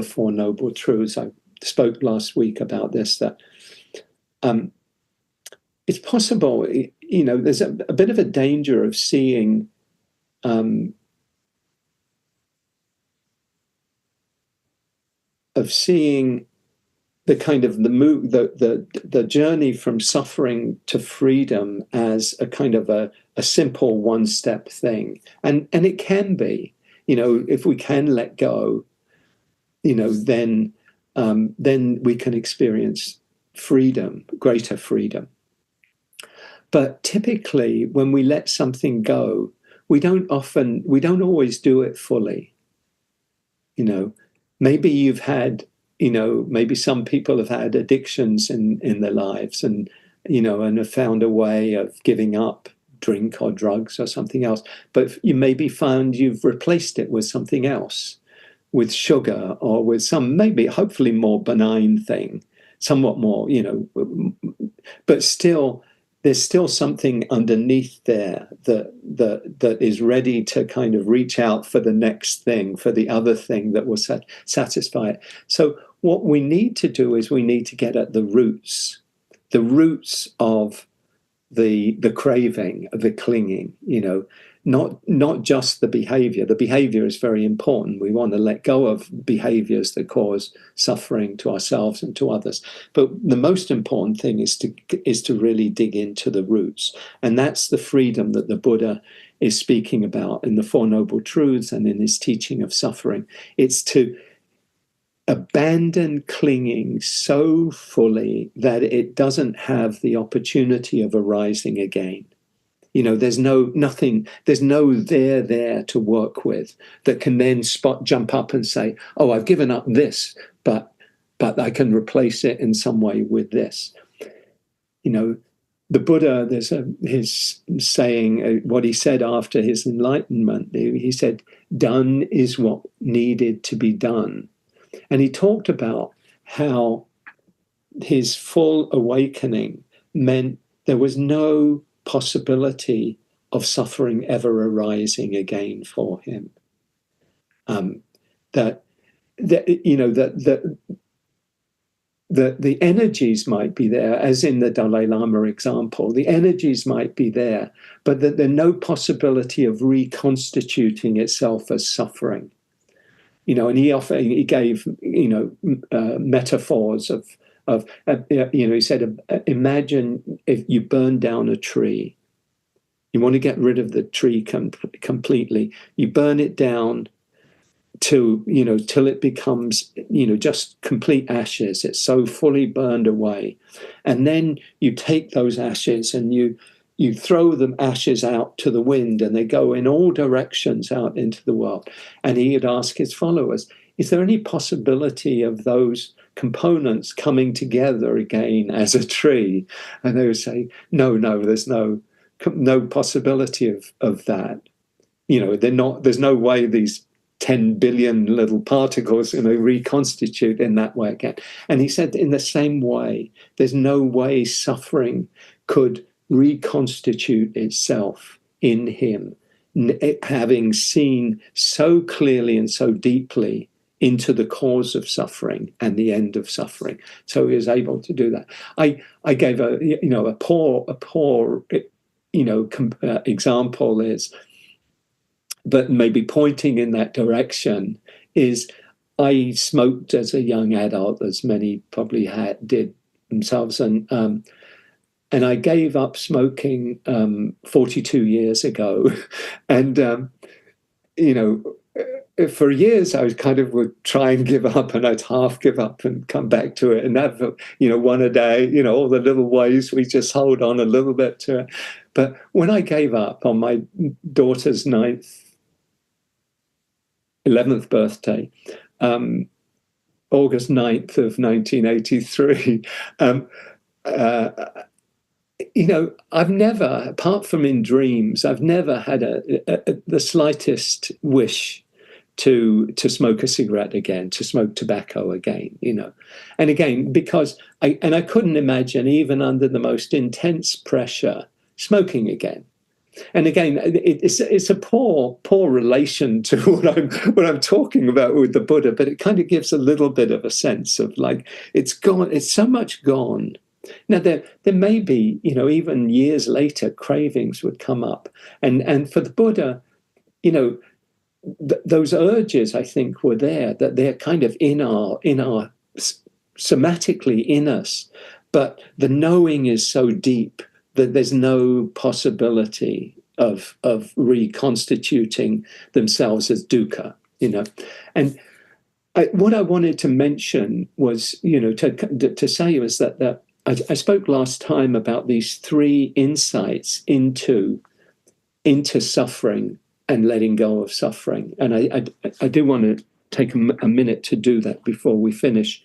Four Noble Truths. I spoke last week about this, that it's possible, there's a bit of a danger of seeing the kind of the journey from suffering to freedom as a kind of a simple one-step thing, and it can be, if we can let go, then we can experience freedom, greater freedom. But typically, when we let something go, we don't always do it fully. Maybe you've had, maybe some people have had addictions in their lives, and have found a way of giving up drink or drugs or something else. But you maybe found you've replaced it with something else, with sugar or with some maybe hopefully more benign thing, somewhat more, but still there's still something underneath there that is ready to kind of reach out for the next thing, for the other thing that will satisfy it. So what we need to do is we need to get at the roots of the craving, the clinging, not just the behavior. The behavior is very important. We want to let go of behaviors that cause suffering to ourselves and to others. But the most important thing is to really dig into the roots. And that's the freedom that the Buddha is speaking about in the Four Noble Truths and in his teaching of suffering. It's to abandon clinging so fully that it doesn't have the opportunity of arising again. There's no there to work with that can then jump up and say, oh, I've given up this, but I can replace it in some way with this. The Buddha, there's his saying, what he said after his enlightenment, he said, done is what needed to be done. And he talked about how his full awakening meant there was no possibility of suffering ever arising again for him. That you know that the energies might be there, as in the Dalai Lama example, the energies might be there, but that there's no possibility of reconstituting itself as suffering. You know, and he gave, you know, metaphors of you know, he said, imagine if you burn down a tree. You want to get rid of the tree completely. You burn it down to, you know, till it becomes, you know, just complete ashes. It's so fully burned away. And then you take those ashes and you throw the ashes out to the wind, and they go in all directions out into the world. And he would ask his followers, is there any possibility of those components coming together again as a tree? And they would say, no, there's no possibility of that. You know, there's no way these 10 billion little particles, you know, reconstitute in that way again. And he said, in the same way, there's no way suffering could reconstitute itself in him, having seen so clearly and so deeply into the cause of suffering and the end of suffering. So he was able to do that. I gave a poor example is, but maybe pointing in that direction, is I smoked as a young adult, as many probably did themselves, and I gave up smoking 42 years ago, and you know, for years I was kind of would try and give up, and I'd half give up and come back to it, and have, you know, one a day, you know, all the little ways we just hold on a little bit to it. But when I gave up on my daughter's 11th birthday, August 9th of 1983, you know, I've never, apart from in dreams, I've never had the slightest wish to smoke a cigarette again, to smoke tobacco again, you know. And again, because I couldn't imagine, even under the most intense pressure, smoking again. And again, it's a poor relation to what I'm talking about with the Buddha, but it kind of gives a little bit of a sense of like, it's gone, it's so much gone. Now there may be, you know, even years later, cravings would come up, and for the Buddha, you know, those urges, I think, were there, that they're kind of in our somatically in us, but the knowing is so deep that there's no possibility of reconstituting themselves as dukkha, you know. And what I wanted to mention was, you know, to say was that I spoke last time about these three insights into suffering and letting go of suffering, and I do want to take a minute to do that before we finish.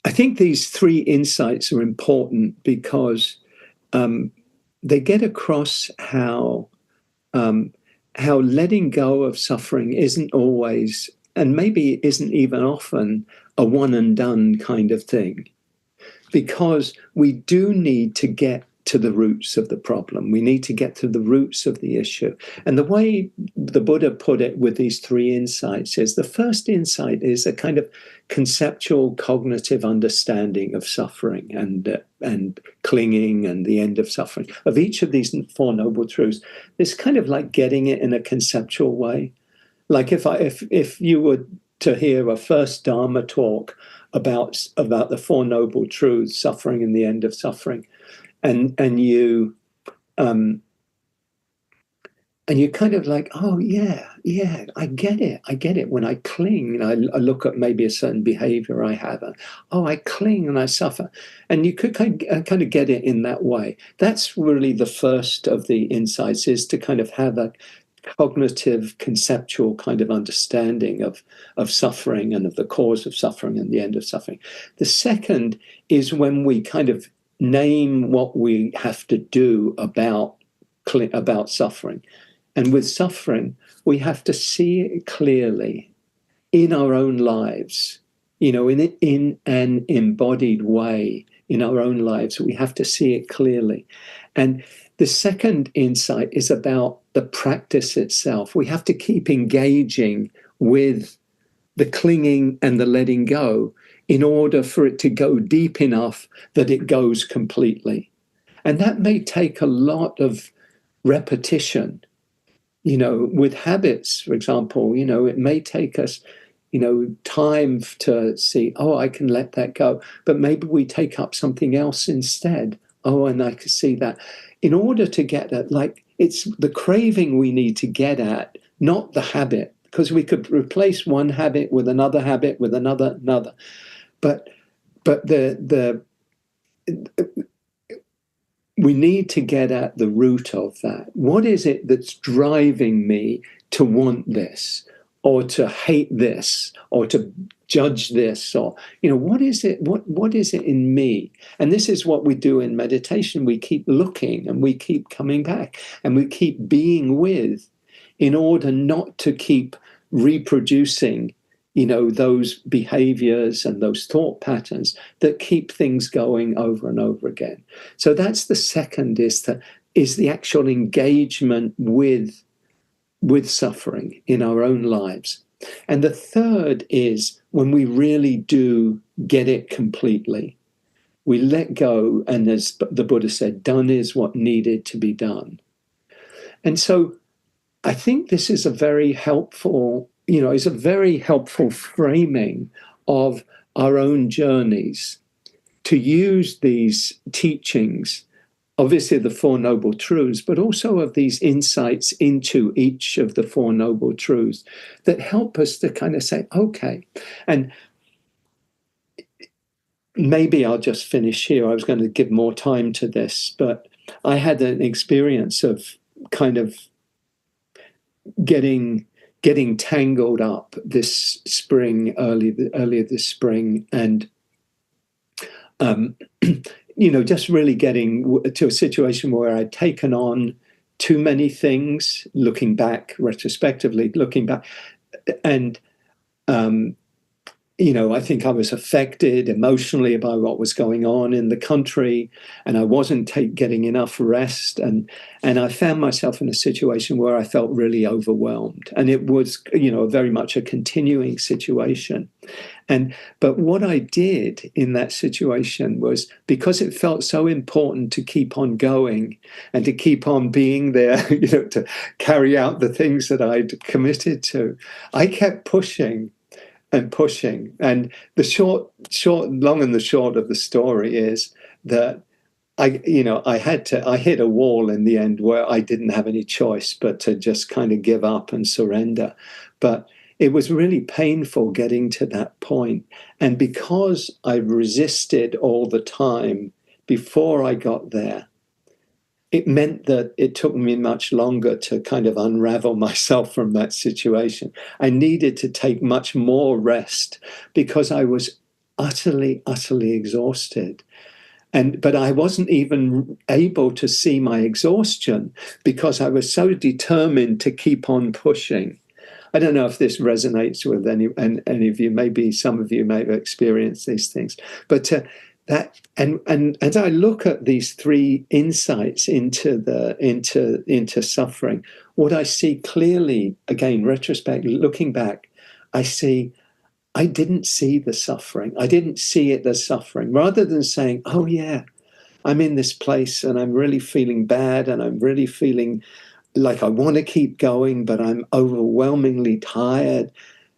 I think these three insights are important because they get across how letting go of suffering isn't always, and maybe isn't even often, a one and done kind of thing, because we do need to get to the roots of the problem. We need to get to the roots of the issue. And the way the Buddha put it with these three insights is, the first insight is a kind of conceptual cognitive understanding of suffering and clinging and the end of suffering, of each of these Four Noble Truths. It's kind of like getting it in a conceptual way. Like if you were to hear a first Dharma talk about the Four Noble Truths, suffering and the end of suffering, and you kind of like, oh yeah, I get it. When I cling, I look at maybe a certain behavior I have, and I cling and I suffer, and you could kind of get it in that way. That's really the first of the insights, is to kind of have a cognitive, conceptual kind of understanding of suffering and of the cause of suffering and the end of suffering. The second is when we kind of name what we have to do about suffering. And with suffering, we have to see it clearly in our own lives, you know, in an embodied way in our own lives. We have to see it clearly. And the second insight is about the practice itself. We have to keep engaging with the clinging and the letting go in order for it to go deep enough that it goes completely. And that may take a lot of repetition. With habits, for example, it may take us, time to see, oh, I can let that go. But maybe we take up something else instead. Oh, and I can see that. In order to get at, it's the craving we need to get at, not the habit, because we could replace one habit with another habit with another. But we need to get at the root of that. What is it that's driving me to want this, or to hate this, or to judge this, or what is it? What is it in me? And this is what we do in meditation. We keep looking, and we keep coming back, and we keep being with, in order not to keep reproducing those behaviors and those thought patterns that keep things going over and over again. So that's the second, is the actual engagement with suffering in our own lives. And the third is when we really do get it completely. We let go, and as the Buddha said, done is what needed to be done. And so I think this is a very helpful framing of our own journeys, to use these teachings, obviously the Four Noble Truths, but also of these insights into each of the Four Noble Truths that help us to kind of say, okay, and maybe I'll just finish here. I was going to give more time to this, but I had an experience of kind of getting tangled up this spring, earlier this spring, and just really getting to a situation where I'd taken on too many things, looking back, retrospectively looking back, and I think I was affected emotionally by what was going on in the country, and I wasn't getting enough rest, and I found myself in a situation where I felt really overwhelmed, and it was very much a continuing situation. But what I did in that situation was, because it felt so important to keep on going and to keep on being there, to carry out the things that I'd committed to, I kept pushing and pushing. And the long and the short of the story is that I hit a wall in the end where I didn't have any choice but to just kind of give up and surrender. But it was really painful getting to that point. And because I resisted all the time before I got there, it meant that it took me much longer to kind of unravel myself from that situation. I needed to take much more rest because I was utterly, utterly exhausted. But I wasn't even able to see my exhaustion because I was so determined to keep on pushing. I don't know if this resonates with any of you. Maybe some of you may have experienced these things. But and as I look at these three insights into suffering, what I see clearly, again, looking back, I see I didn't see the suffering. I didn't see it as suffering. Rather than saying, oh yeah, I'm in this place and I'm really feeling bad and I'm really feeling like I want to keep going, but I'm overwhelmingly tired.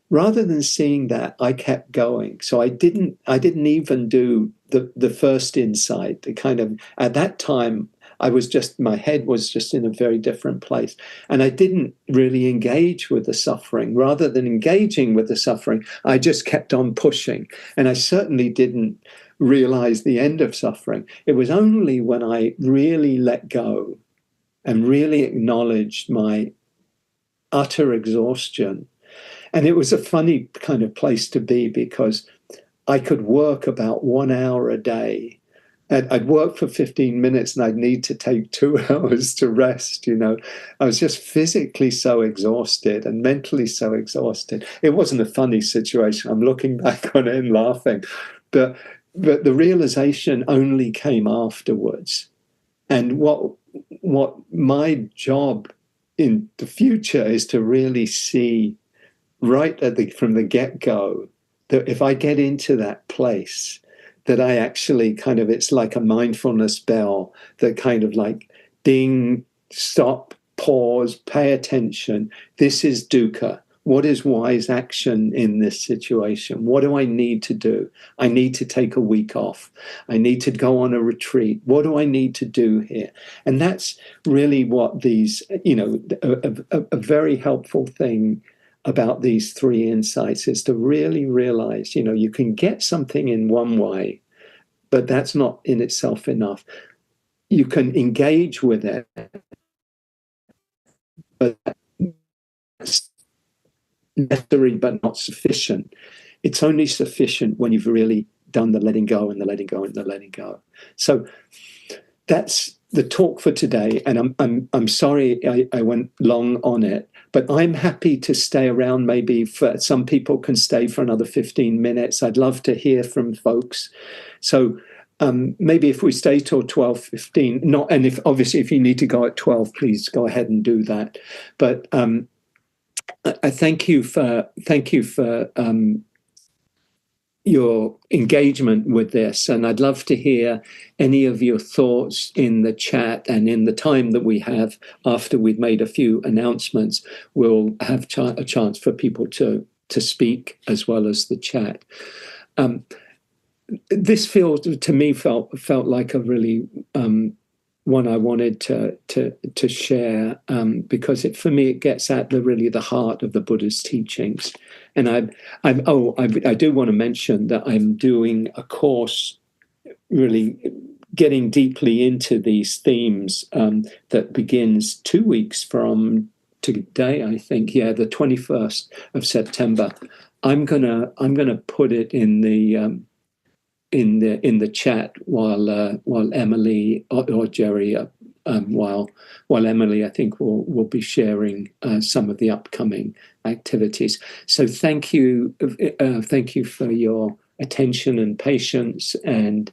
Rather than seeing that, I kept going. So I didn't even do the first insight. The kind of, at that time, my head was just in a very different place. And I didn't really engage with the suffering. Rather than engaging with the suffering, I just kept on pushing. And I certainly didn't realize the end of suffering. It was only when I really let go and really acknowledged my utter exhaustion. And it was a funny kind of place to be because I could work about 1 hour a day. And I'd work for 15 minutes and I'd need to take 2 hours to rest, I was just physically so exhausted and mentally so exhausted. It wasn't a funny situation. I'm looking back on it and laughing. But the realization only came afterwards. And what what my job in the future is to really see right from the get-go that if I get into that place, that I actually kind of, it's like a mindfulness bell that kind of like ding, stop, pause, pay attention. This is dukkha. What is wise action in this situation? What do I need to do? I need to take a week off. I need to go on a retreat. What do I need to do here? And that's really what these, a very helpful thing about these three insights is to really realize, you can get something in one way, but that's not in itself enough. You can engage with it, but that's necessary but not sufficient. It's only sufficient when you've really done the letting go and the letting go and the letting go. So that's the talk for today, and I'm sorry I went long on it, but I'm happy to stay around. Maybe for some people can stay for another 15 minutes. I'd love to hear from folks. So maybe if we stay till 12:15, not, and if obviously if you need to go at 12, please go ahead and do that. But I thank you for your engagement with this, and I'd love to hear any of your thoughts in the chat. And in the time that we have after we've made a few announcements, we'll have a chance for people to speak as well as the chat. This to me felt like a really one I wanted to share because for me it gets at the heart of the Buddha's teachings. And I do want to mention that I'm doing a course really getting deeply into these themes that begins 2 weeks from today, I think. Yeah, the 21st of September. I'm gonna put it in the chat while Emily or Jerry while Emily, I think, will be sharing some of the upcoming activities. So thank you for your attention and patience, and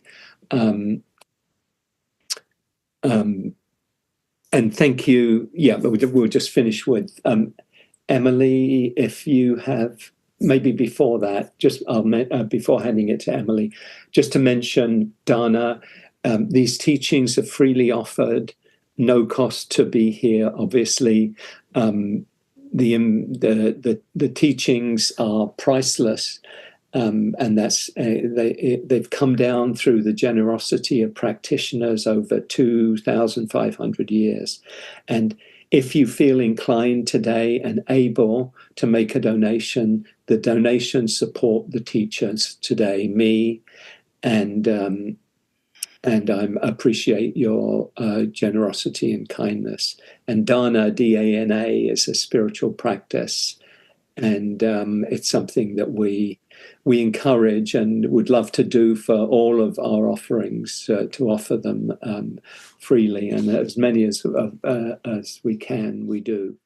thank you. Yeah, we'll just finish with Emily, if you have. Maybe before that, before handing it to Emily, just to mention Dana, these teachings are freely offered, no cost to be here. Obviously, the teachings are priceless, and that's they've come down through the generosity of practitioners over 2,500 years, and if you feel inclined today and able to make a donation, the donations support the teachers today, me, and I appreciate your generosity and kindness. And Dana, D-A-N-A, is a spiritual practice, and it's something that we encourage and would love to do for all of our offerings, to offer them freely, and as many as we can, we do.